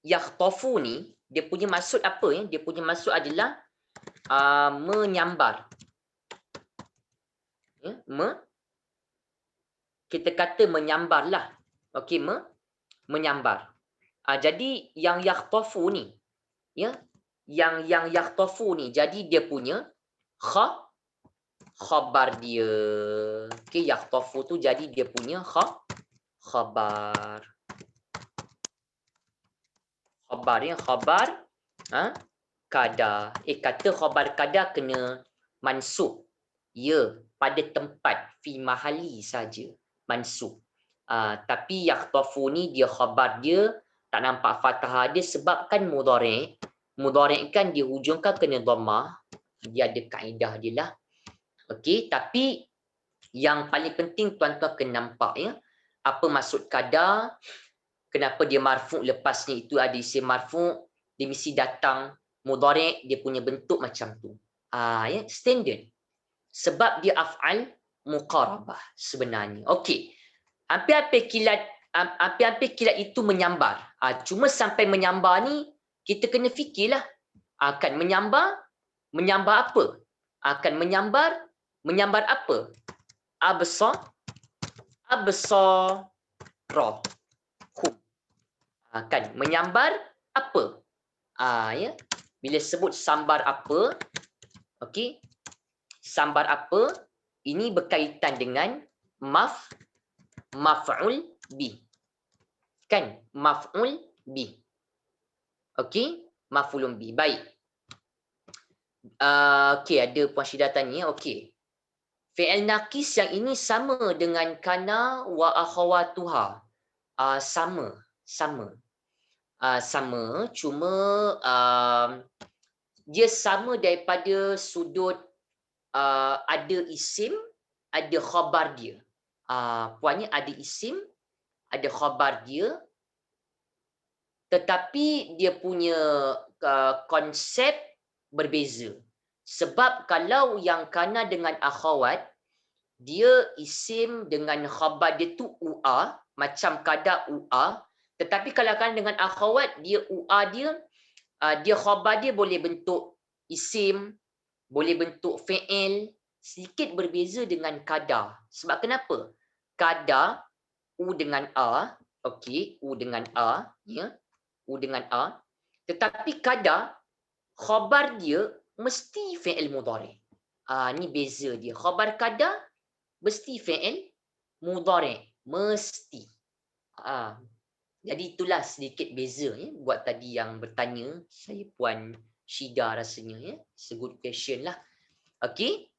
B: yakhtafu ni dia punya maksud apa ya? Dia punya maksud adalah menyambar. Ya, kita kata menyambarlah. Okey, menyambar. Jadi yang yakhtafu ni, ya, yang yakhtafu ni, jadi dia punya khabar dia. Okey, yakhtafu tu jadi dia punya khabar. Khabar ya, khabar kada. Kata khabar kada kena mansub. Ya, pada tempat fi mahali saja mansub. Tapi yakhtafu ni dia khabar dia tak nampak fathah dia sebab kan mudhari'. Mudhari' kan dihujungkan kena dhammah. Dia ada kaedah dia lah. Okey, tapi yang paling penting tuan-tuan kena nampak ya. Apa maksud kada? Kenapa dia marfu' lepasnya itu ada isim marfu', dia mesti datang mudhari' dia punya bentuk macam tu. Ya, standard. Sebab dia af'al muqarabah sebenarnya. Okey. Hampir-hampir kilat itu menyambar. Cuma sampai menyambar ni kita kena fikirlah. Akan menyambar apa? Akan menyambar apa? Absara. Kan menyambar apa? Ya. Bila sebut sambar apa, okey. Sambar apa? Ini berkaitan dengan maf'ul bi. Kan? Maf'ul bi. Okey, maf'ulun bi. Baik. Okey, ada Puan Syida tanya. Okey. Fi'il naqis yang ini sama dengan kana wa akhawatuha. Sama. Sama, cuma dia sama daripada sudut ada isim, ada khabar dia. Puannya ada isim, ada khabar dia, tetapi dia punya konsep berbeza. Sebab kalau yang kana dengan akhawat, dia isim dengan khabar dia tu UA, macam kada UA. Tetapi kalau kan dengan akhawat, dia UA dia khabar dia boleh bentuk isim, boleh bentuk fi'il, sedikit berbeza dengan kada. Sebab kenapa? Kada, U dengan A, okey, U dengan A, ya, U dengan A. Tetapi kada, khabar dia mesti fi'il mudhari'. Ni beza dia. Khabar kada, mesti fi'il mudhari'. Mesti. Jadi itulah sedikit beza ya, buat tadi yang bertanya saya Puan Syida rasanya ya. It's a good question lah. Okey.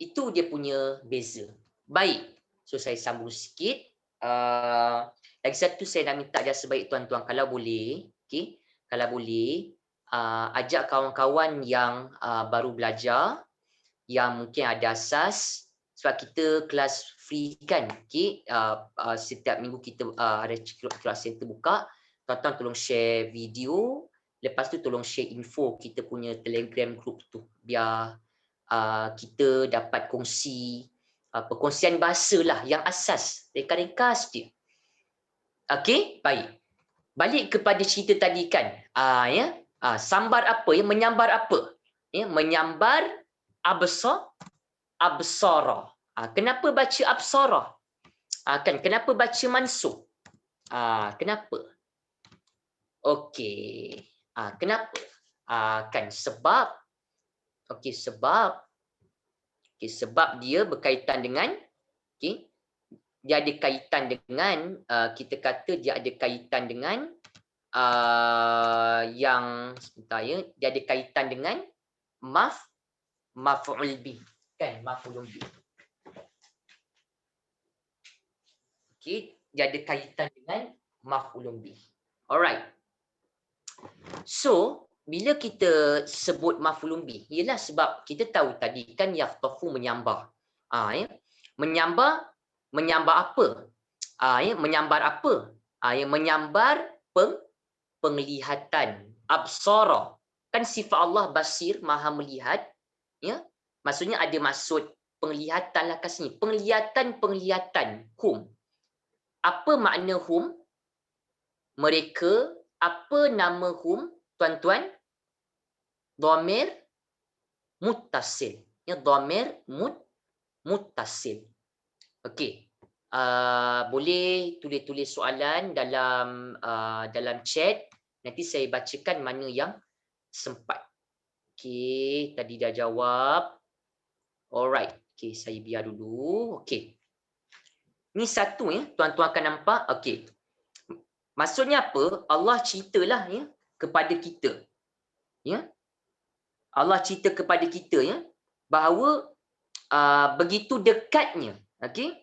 B: Itu dia punya beza. Baik. So saya sambung sikit. Lagi satu saya nak minta dia sebaik tuan-tuan kalau boleh, okey. Kalau boleh ajak kawan-kawan yang baru belajar, yang mungkin ada asas, sebab kita kelas free kan, okey. Setiap minggu kita ada kelas center buka. Tuan-tuan tolong share video, lepas tu tolong share info kita punya Telegram group tu biar kita dapat kongsi perkongsian bahasa lah yang asas, ringkas dia. Okey, baik. Balik kepada cerita tadi kan, ya, sambar apa ya, menyambar apa? Ya, menyambar absara. Kenapa baca absara? Kan kenapa baca mansub? Kenapa? Okey. Kenapa? Kan sebab sebab dia berkaitan dengan dia ada kaitan dengan kita kata dia ada kaitan dengan yang sebentar ya, dia ada kaitan dengan maf'ul bih, kan, maf'ulun bih. Okey, dia ada kaitan dengan maf'ulun bih. Alright. So, bila kita sebut maf'ulun bih, ialah sebab kita tahu tadi kan yakhtafu menyambar. Ya. Menyambar apa? Ya, menyambar apa? Ya, menyambar penglihatan. Absara. Kan sifat Allah basir, maha melihat. Ya. Maksudnya ada maksud penglihatan lah kat sini. Penglihatan. Hum. Apa makna hum? mereka, apa nama hum, tuan-tuan? Dhamir muttasil. Ya, dhamir muttasil. Okey. Boleh tulis-tulis soalan dalam chat. Nanti saya bacakan mana yang sempat. Okey, tadi dah jawab. Alright. Okey, saya biar dulu. Okey. Ni satu ya, tuan-tuan akan nampak. Okey. Maksudnya apa? Allah ceritalah ya kepada kita. Ya. Allah cerita kepada kita ya bahawa begitu dekatnya, okey?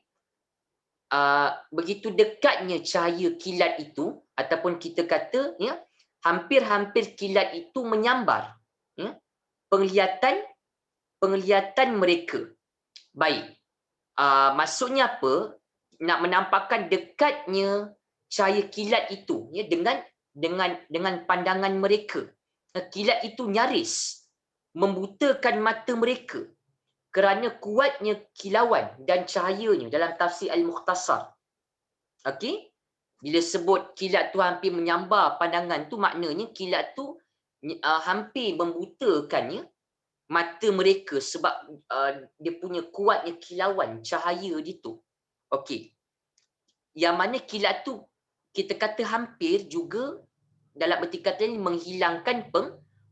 B: Begitu dekatnya cahaya kilat itu, ataupun kita kata ya, hampir-hampir kilat itu menyambar ya, penglihatan mereka. Baik. Maksudnya apa? Nak menampakkan dekatnya cahaya kilat itu ya dengan pandangan mereka. Kilat itu nyaris membutakan mata mereka kerana kuatnya kilauan dan cahayanya dalam tafsir Al-Mukhtasar. Okey? Bila sebut kilat tu hampir menyambar pandangan tu, maknanya kilat tu hampir membutakan ya, mata mereka sebab dia punya kuatnya kilauan cahaya dia tu. Okey. Yang mana kilat tu kita kata hampir juga dalam erti kata ni menghilangkan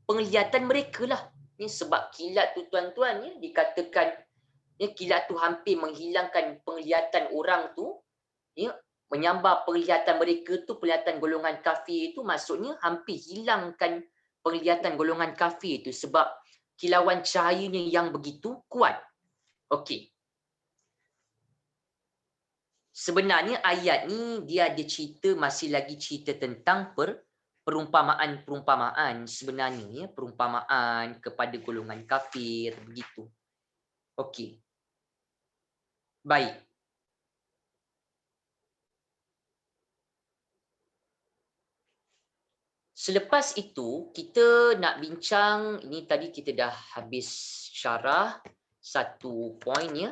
B: penglihatan mereka lah. Ni sebab kilat tu tuan-tuan ya, dikatakan ya, kilat tu hampir menghilangkan penglihatan orang tu ya, menyambar penglihatan mereka tu, penglihatan golongan kafir itu, maksudnya hampir hilangkan penglihatan golongan kafir itu sebab kilauan cahayanya yang begitu kuat. Okey. Sebenarnya ayat ni dia ada cerita, masih lagi cerita tentang perumpamaan sebenarnya ya, perumpamaan kepada golongan kafir begitu. Okey. Baik. Selepas itu kita nak bincang, ini tadi kita dah habis syarah satu poin ya.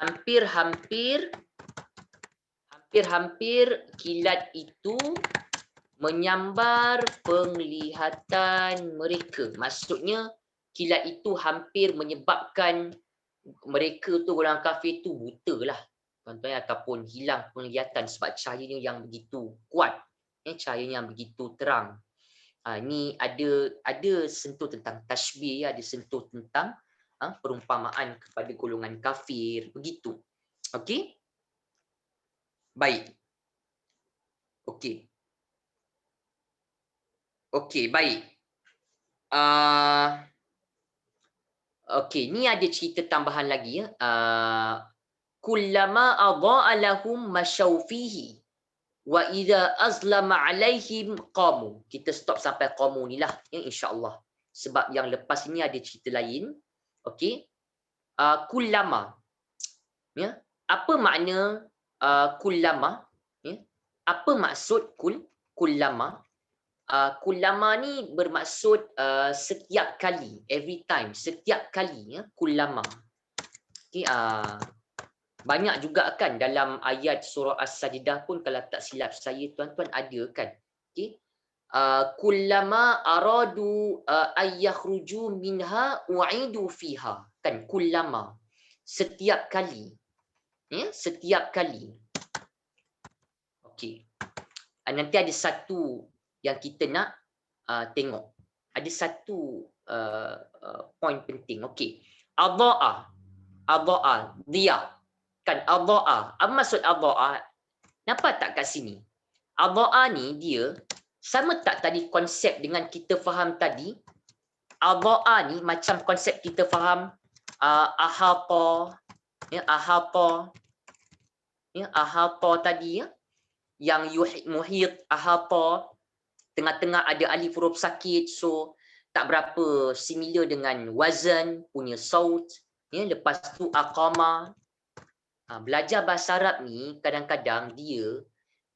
B: Hampir-hampir kilat itu menyambar penglihatan mereka. Maksudnya kilat itu hampir menyebabkan mereka tu, orang kafir tu buta lah, tuan-tuan, ataupun hilang penglihatan sebab cahayanya yang begitu kuat, cahayanya yang begitu terang. Ini ada sentuh tentang tashbih, ada sentuh tentang perumpamaan kepada golongan kafir begitu. Okey? Baik. Okey. Okey, baik. Okey, ni ada cerita tambahan lagi ya. Kullama adha'a lahum masyaw fihi wa idza azlama alaihim qamu. Kita stop sampai qamu ni lah ya, insya-Allah. Sebab yang lepas ini ada cerita lain. Okey. Kullama. Ya. Apa makna kullama? Ya. Apa maksud kullama? Kullama ni bermaksud setiap kali, every time, setiap kali ya, kullama. Okey, banyak juga kan dalam ayat surah As-Sajdah pun, kalau tak silap saya tuan-tuan, ada kan. Okey. Kullama aradu ayyakhruju minha u'idu fiha. Kan, kullama. Setiap kali. Ya, setiap kali. Okey. Nanti ada satu yang kita nak tengok. Ada satu poin penting. Okey. Adha'a. Adha'a. Dia. Kan adha'a. Apa maksud adha'a? Nampak tak kat sini? Adha'a ni dia sama tak tadi konsep dengan kita faham tadi? Adha'a ni macam konsep kita faham ahata. Ya, ahata. Ya, ahata tadi ya. Yang muhit, ahata, tengah-tengah ada alif huruf sakit, so tak berapa similar dengan wazan punya saut ya. Lepas tu aqama. Belajar bahasa Arab ni kadang-kadang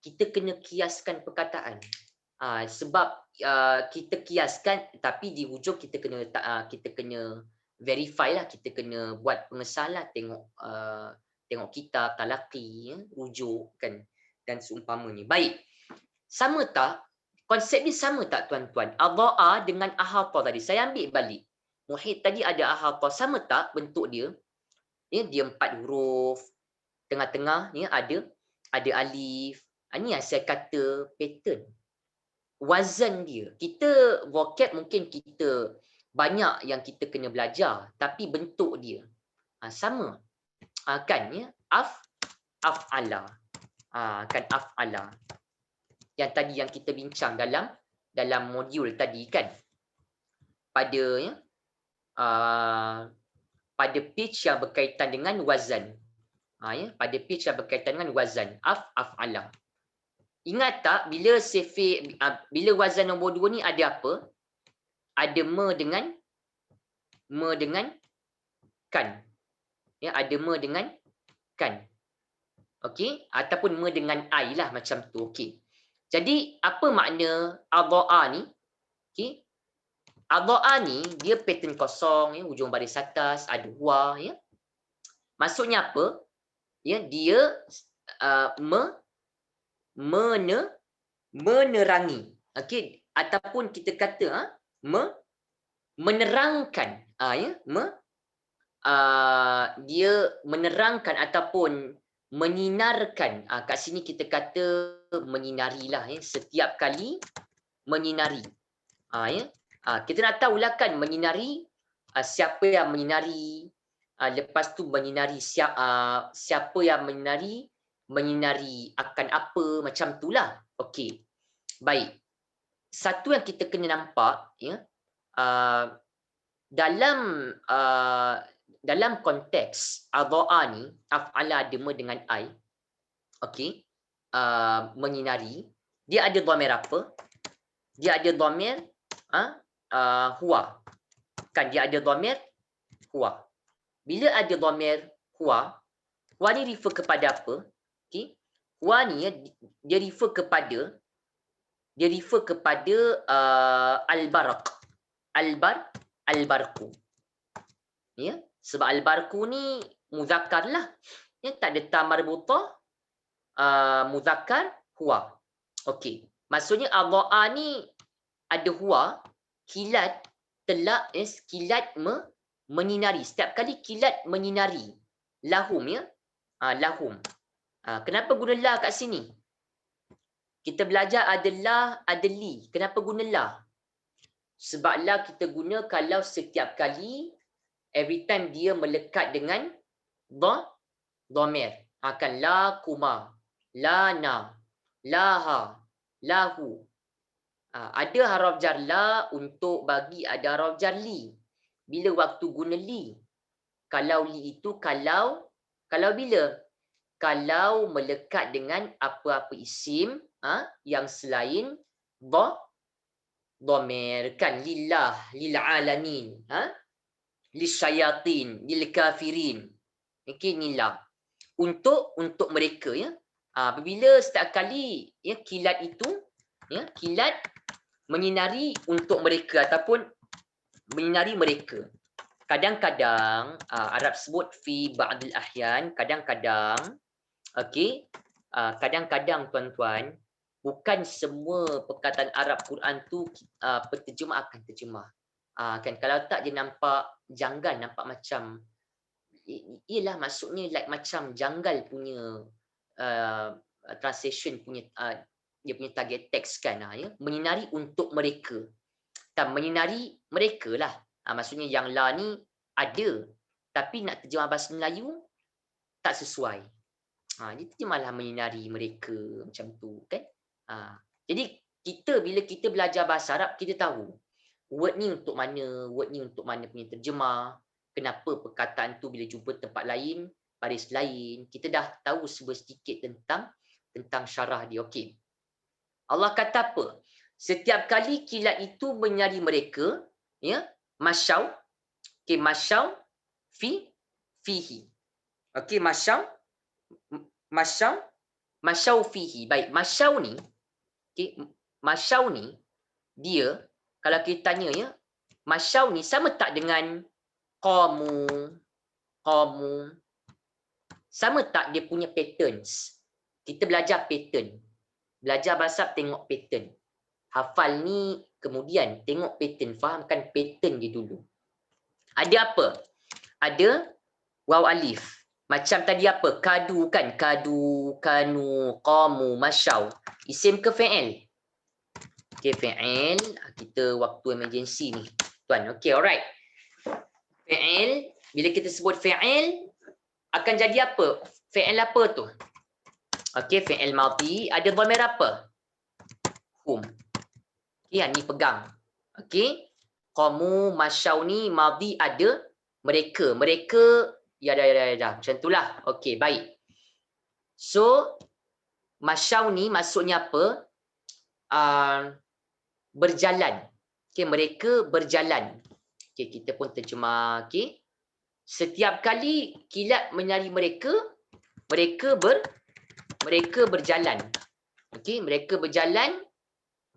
B: kita kena kiaskan perkataan. Sebab kita kiaskan, tapi di hujung kita kena verify lah, kita kena buat pengesahan lah, tengok kitab talaqi ya, rujuk kan, dan seumpamanya. Baik. Sama tak? Konsep ni sama tak tuan-tuan? Adha'a dengan ahata tadi. Saya ambil balik. Muhit tadi ada ahata. Sama tak bentuk dia? Ya, dia 4 huruf. Tengah-tengah ni ada alif. Ini yang saya kata pattern. Wazan dia. Kita vocab mungkin kita banyak yang kita kena belajar, tapi bentuk dia sama. Kan ya? Af'ala. Kan af'ala. Yang tadi yang kita bincang dalam modul tadi kan. Pada ya pada page yang berkaitan dengan wazan. Ya, pada page yang berkaitan dengan wazan. Af'ala. Ingat tak bila wazan nombor 2 ni ada apa? Ada dengan kan. Ya, ada dengan kan. Okey, ataupun dengan ai lah macam tu. Okey. Jadi apa makna adha'a ni? Okey. Adha'a ni dia pattern kosong ya, ujung baris atas ada huwa ya. Maksudnya apa? Ya, dia menerangi. Okey, ataupun kita kata menerangkan ya, dia menerangkan ataupun menyinarkan. Kat sini kita kata menyinarilah ya, setiap kali menyinari. Ya. Kita nak tahulah kan menyinari siapa yang menyinari, lepas tu menyinari siapa yang menyinari akan apa, macam itulah. Okey. Baik. Satu yang kita kena nampak ya, dalam konteks adha'a ni, af'ala ada dengan ai. Okey. Menyinari, dia ada dhamir apa? Dia ada dhamir huwa. Kan dia ada dhamir huwa. Bila ada dhamir huwa ni refer kepada apa? Okey. Huwa ni dia refer kepada al-barq. Al-barqu. Ya, sebab al-barqu ni muzakkar lah. Ya, tak ada ta marbutah, muzakkar huwa. Okey. Maksudnya adha'a ni ada huwa, kilat telak kilat menyinari. Setiap kali kilat menyinari. Lahum ya. Lahum. Kenapa guna la kat sini? Kita belajar adalah adli. Kenapa guna la? Sebab la kita guna kalau setiap kali every time dia melekat dengan dhamir. Akan la kuma, la na, laha, lahu. Ada haraf jar la untuk bagi ada haraf jar li. Bila waktu guna li? Kalau li itu kalau bila? Kalau melekat dengan apa-apa isim yang selain dhamir kan, lillah, lil alamin, lisyayatin, lil kafirin. Okey, ni la. Untuk mereka ya. Apabila setiap kali ya kilat itu ya, kilat menyinari untuk mereka ataupun menyinari mereka. Kadang-kadang Arab sebut fi ba'dil ahyan, kadang-kadang okey, kadang-kadang tuan-tuan, bukan semua perkataan Arab Quran tu penterjemah akan terjemah. Kan kalau tak dia nampak janggal, nampak macam ialah maksudnya like macam janggal punya translation punya dia punya target text kan ya, menyinari untuk mereka. Tak menyinari mereka lah. Maksudnya yang la ni ada tapi nak terjemah bahasa Melayu tak sesuai. Dia terjemahlah menyinari mereka macam tu kan. Jadi bila kita belajar bahasa Arab, kita tahu word ni untuk mana punya terjemah, kenapa perkataan tu bila jumpa tempat lain, baris lain, kita dah tahu sedikit tentang syarah dia. Okey. Allah kata apa? Setiap kali kilat itu menyari mereka, ya, masyau. Okey, masyau fihi. Okey, masyau fihi. Baik, masyau ni, okey, masyau ni dia kalau kita tanya ya, masyau ni sama tak dengan qamu? Sama tak dia punya patterns? Kita belajar pattern. Belajar bahasa Arab tengok pattern. Hafal ni kemudian tengok pattern, fahamkan pattern dia dulu. Ada apa? Ada waw alif. Macam tadi apa? Kadu kan? Kadu, kanu, qamu, masyau. Isim ke fi'il? Okay, fi'il. Kita waktu emergency ni. Tuan, okay, alright. Fi'il. Bila kita sebut fi'il, akan jadi apa? Fi'il apa tu? Okay, fi'il madhi. Ada dhamir apa? Hum. Okay, yang ni pegang. Okay. Qamu, masyau ni madhi ada mereka. Mereka, ya dah. Macam itulah. Okay, baik. So, masyau ni maksudnya apa? Berjalan. Okay, mereka berjalan. Okay, kita pun terjemah. Okay. Setiap kali kilat menyari mereka, mereka berjalan. Okay, mereka berjalan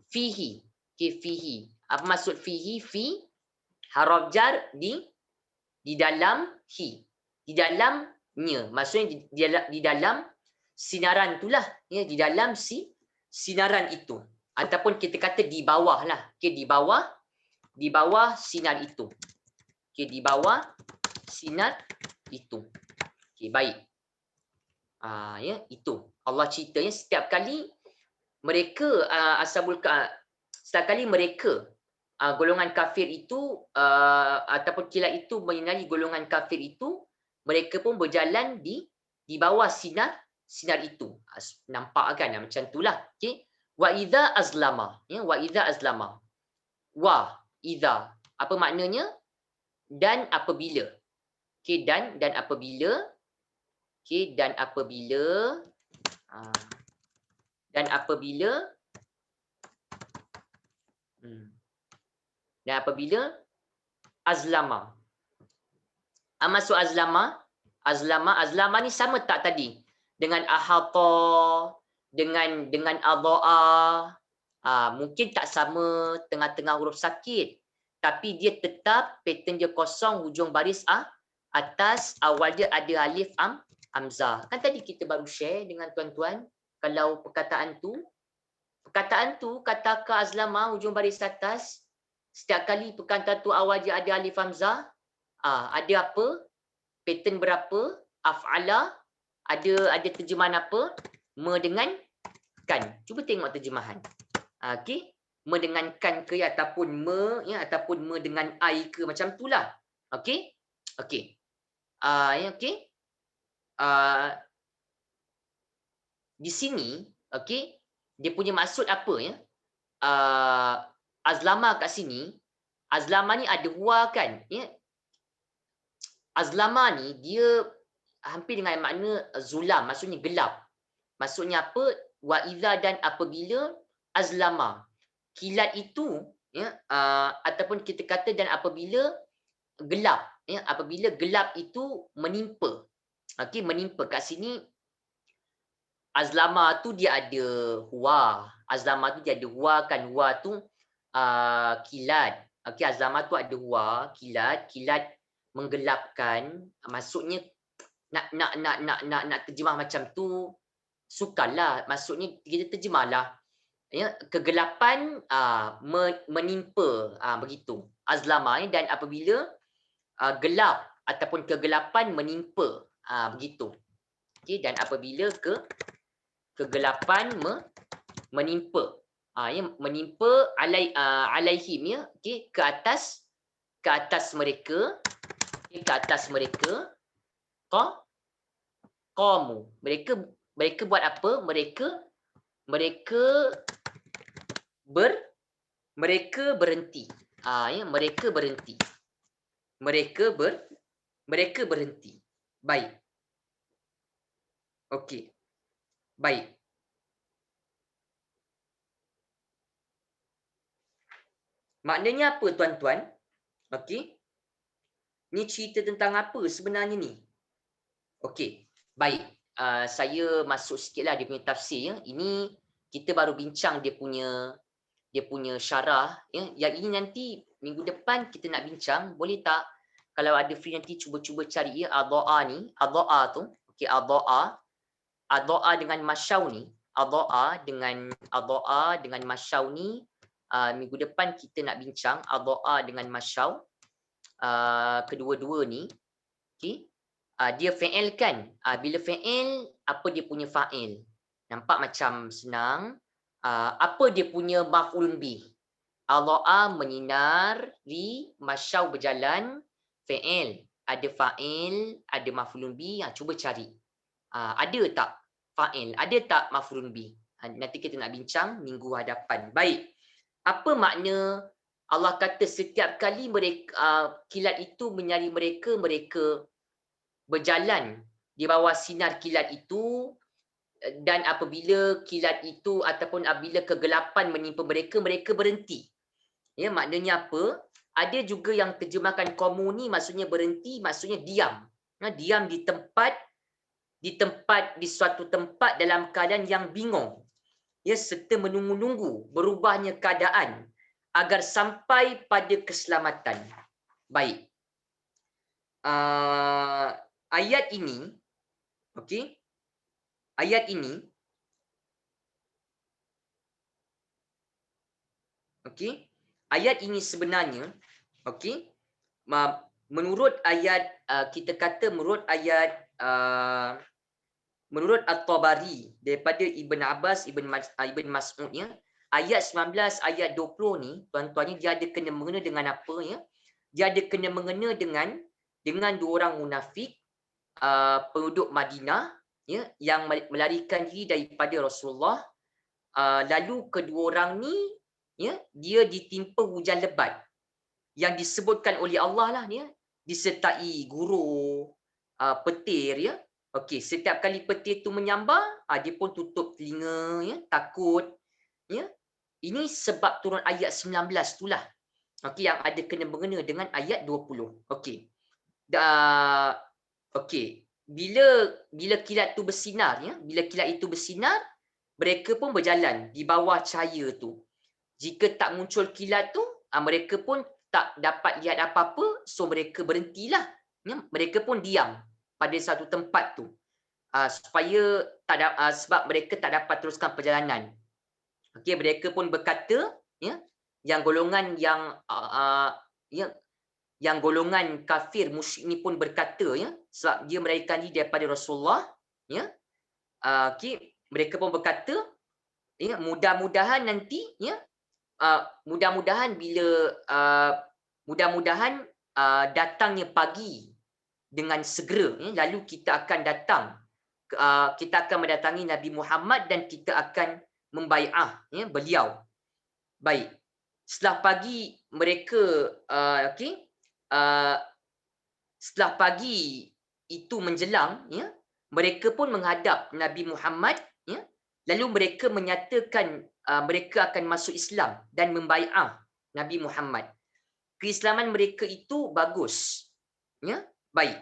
B: fihi. Okay, fihi. Apa maksud fihi? Fi haraf jar di dalam hi. Di dalamnya. Maksudnya di dalam sinaran itulah. Ya, di dalam sinaran itu. Ataupun kita kata di bawah lah. Okay, di bawah sinar itu. Okay, di bawah sinar itu. Okay, baik. Ya, itu. Allah ceritanya setiap kali mereka setiap kali mereka golongan kafir itu ataupun kilat itu menyinari golongan kafir itu, mereka pun berjalan di bawah sinar itu. Nampak kan macam itulah. Okey. Wa idza azlama, ya, wa idza azlama. Wa idza, apa maknanya? Dan apabila. Okey, dan apabila. Okey, dan apabila dan apabila azlama. Maksud azlama ni sama tak tadi dengan ahata, dengan adha'a? Mungkin tak sama tengah-tengah huruf sakit, tapi dia tetap pattern dia kosong, hujung baris atas, awal dia ada alif hamzah. Kan tadi kita baru share dengan tuan-tuan, kalau perkataan tu kata ka azlama hujung baris atas, setiap kali perkataan tu awal dia ada alif hamzah, ada apa? Pattern berapa? Af'ala, ada terjemahan apa? Mendengankan. Cuba tengok terjemahan. Okey, mendengankan ke ataupun ataupun dengan ai ke, macam itulah. Okey? Okey. Okey. Di sini, okey, dia punya maksud apa ya? Azlama kat sini, azlama ni ada huwa kan, ya? Azlama ni dia hampir dengan makna zulam, maksudnya gelap. Maksudnya apa? Wa idza, dan apabila azlama. Kilat itu, ya, ataupun kita kata dan apabila gelap, ya, apabila gelap itu menimpa. Okey, menimpa. Kat sini azlama tu dia ada huwa. Azlama tu dia ada huwa kan. Huwa tu kilat. Okey, azlama tu ada huwa, kilat menggelapkan. Maksudnya nak terjemah macam tu sukarlah. Maksudnya kita terjemahlah, ya, kegelapan menimpa, begitu. Azlama dan apabila gelap ataupun kegelapan menimpa, begitu. Okey, dan apabila kegelapan menimpa, ya, menimpa alaihim, ya, okey, ke atas mereka, okay, ke atas mereka, qamu, mereka buat apa? Mereka berhenti. Ya, mereka berhenti. Mereka berhenti. Baik. Okey. Baik. Maknanya apa tuan-tuan? Okey. Ni cerita tentang apa sebenarnya ni? Okey. Baik. Saya masuk sikitlah dia punya tafsir, ya. Ini kita baru bincang dia punya syarah, ya. Yang ini nanti minggu depan kita nak bincang, boleh tak kalau ada free nanti cuba cari, ya, adha'a ni, adha'a tu, okey, adha'a dengan masyau ni, adha'a dengan masyau ni minggu depan kita nak bincang adha'a dengan masyau. Kedua-dua ni, okey. Dia fi'il kan? Bila fi'il, apa dia punya fa'il? Nampak macam senang. Apa dia punya maf'ulun bih? Adha'a menyinari, masyau berjalan, fi'il. Ada fa'il, ada maf'ulun bih. Cuba cari. Ada tak fa'il? Ada tak maf'ulun bih? Nanti kita nak bincang minggu hadapan. Baik. Apa makna Allah kata setiap kali mereka kilat itu menyari mereka, mereka berjalan di bawah sinar kilat itu, dan apabila kilat itu ataupun apabila kegelapan menimpa mereka, mereka berhenti. Ya, maknanya apa? Ada juga yang terjemahkan komu ni maksudnya berhenti, maksudnya diam. Diam di suatu tempat dalam keadaan yang bingung. Ya, serta menunggu-nunggu berubahnya keadaan agar sampai pada keselamatan. Baik. Ayat ini, okey. Ayat ini, okey. Ayat ini sebenarnya, okey. Menurut ayat kita kata menurut At-Tabari daripada Ibn Abbas, Ibn Mas'ud ya, ayat 19, ayat 20 ni, tuan-tuan ni dia ada kena mengena dengan apa ya? Dia ada kena mengena dengan dua orang munafik penduduk Madinah ya, yang melarikan diri daripada Rasulullah. Lalu kedua orang ni ya, dia ditimpa hujan lebat yang disebutkan oleh Allah lah ya, disertai guru petir ya. Okey, setiap kali petir tu menyambar, dia pun tutup telinga ya, takut ya. Ini sebab turun ayat 19 itulah. Okey, yang ada kena mengena dengan ayat 20. Okey. Okey, bila kilat tu bersinar ya, bila kilat itu bersinar, mereka pun berjalan di bawah cahaya tu. Jika tak muncul kilat tu, mereka pun tak dapat lihat apa-apa, so mereka berhentilah. Ya, mereka pun diam pada satu tempat tu. Supaya sebab mereka tak dapat teruskan perjalanan. Okey, mereka pun berkata, ya, yang golongan yang golongan kafir musyrik ni pun berkata ya, sebab dia melarikan diri daripada Rasulullah ya. Okey, mereka pun berkata ya, mudah-mudahan nanti ya, mudah-mudahan datangnya pagi dengan segera ya, lalu kita akan mendatangi Nabi Muhammad dan kita akan membai'ah ya, beliau. Baik. Setelah pagi mereka setelah pagi itu menjelang ya, mereka pun menghadap Nabi Muhammad ya, lalu mereka menyatakan mereka akan masuk Islam dan membai'ah Nabi Muhammad. Keislaman mereka itu bagus ya, baik.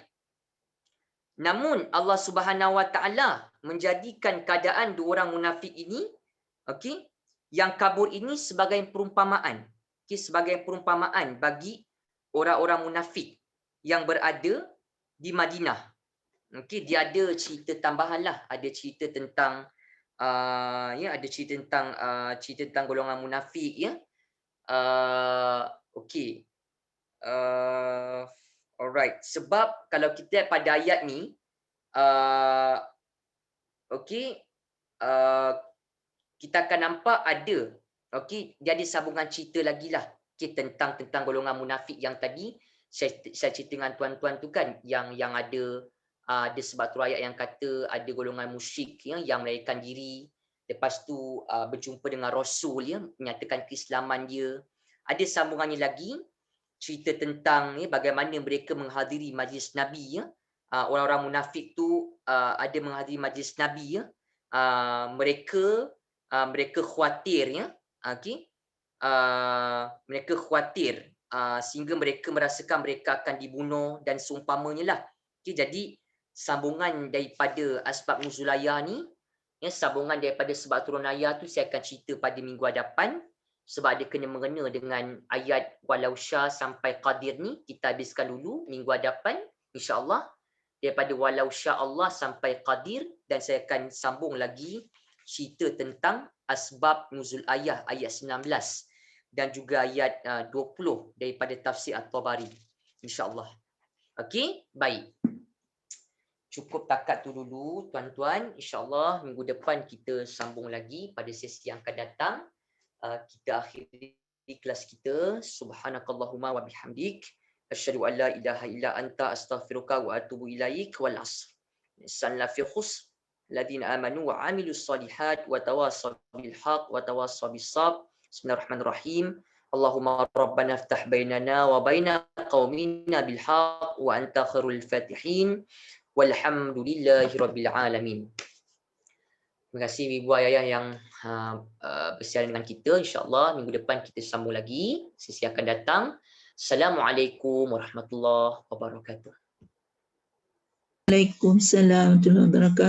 B: Namun Allah Subhanahu Wa Taala menjadikan keadaan dua orang munafik ini, okey, yang kabur ini sebagai perumpamaan, sebagai perumpamaan bagi orang-orang munafik yang berada di Madinah. Okey, dia ada cerita tambahan lah, ada cerita tentang ada cerita tentang golongan munafik ya. Okey. Alright, sebab kalau kita lihat pada ayat ni, okey, kita akan nampak ada, okey, dia ada sambungan cerita lagi lah, okey, tentang golongan munafik yang tadi saya cerita dengan tuan-tuan tu kan, yang ada sebab tu ayat yang kata ada golongan musyrik ya, yang melarikan diri, lepas tu berjumpa dengan Rasul ya, menyatakan keislaman dia. Ada sambungannya lagi, cerita tentang ya, bagaimana mereka menghadiri majlis Nabi ya. Orang-orang munafik tu ada menghadiri majlis Nabi ya. Mereka khawatir ya, okey. Mereka khawatir sehingga mereka merasakan mereka akan dibunuh dan seumpamanya lah. Okey, jadi sambungan daripada asbab nuzul ayat ni ya, sambungan daripada sebab turun ayat tu saya akan cerita pada minggu hadapan, sebab ada kena mengena dengan ayat walau sya sampai qadir ni. Kita habiskan dulu minggu hadapan insya-Allah, daripada walau sya Allah sampai qadir, dan saya akan sambung lagi cerita tentang asbab nuzul ayat 19 dan juga ayat 20 daripada tafsir At-Tabari, insya-Allah. Okey, baik. Cukup takat tu dulu tuan-tuan. InsyaAllah minggu depan kita sambung lagi pada sesi yang akan datang. Kita akhiri kelas kita. Subhanakallahumma wa bihamdik. Asyhadu an la ilaha illa anta astaghfiruka wa atubu ilaik. Wal 'asr. Inna fi khusr alladziina aamanu wa 'amilus shalihat wa tawassaw bil haqq wa tawassaw bis sabr. Bismillahirrahmanirrahim. Allahumma rabbana iftah bainana wa baina qaumina bil haqq wa anta khairul fatihin. Walhamdulillahirabbil alamin. Terima kasih ibu ayah yang bersiaran dengan kita. InsyaAllah minggu depan kita sambung lagi sesi akan datang. Assalamualaikum warahmatullahi wabarakatuh.
A: Waalaikumsalam warahmatullahi wabarakatuh.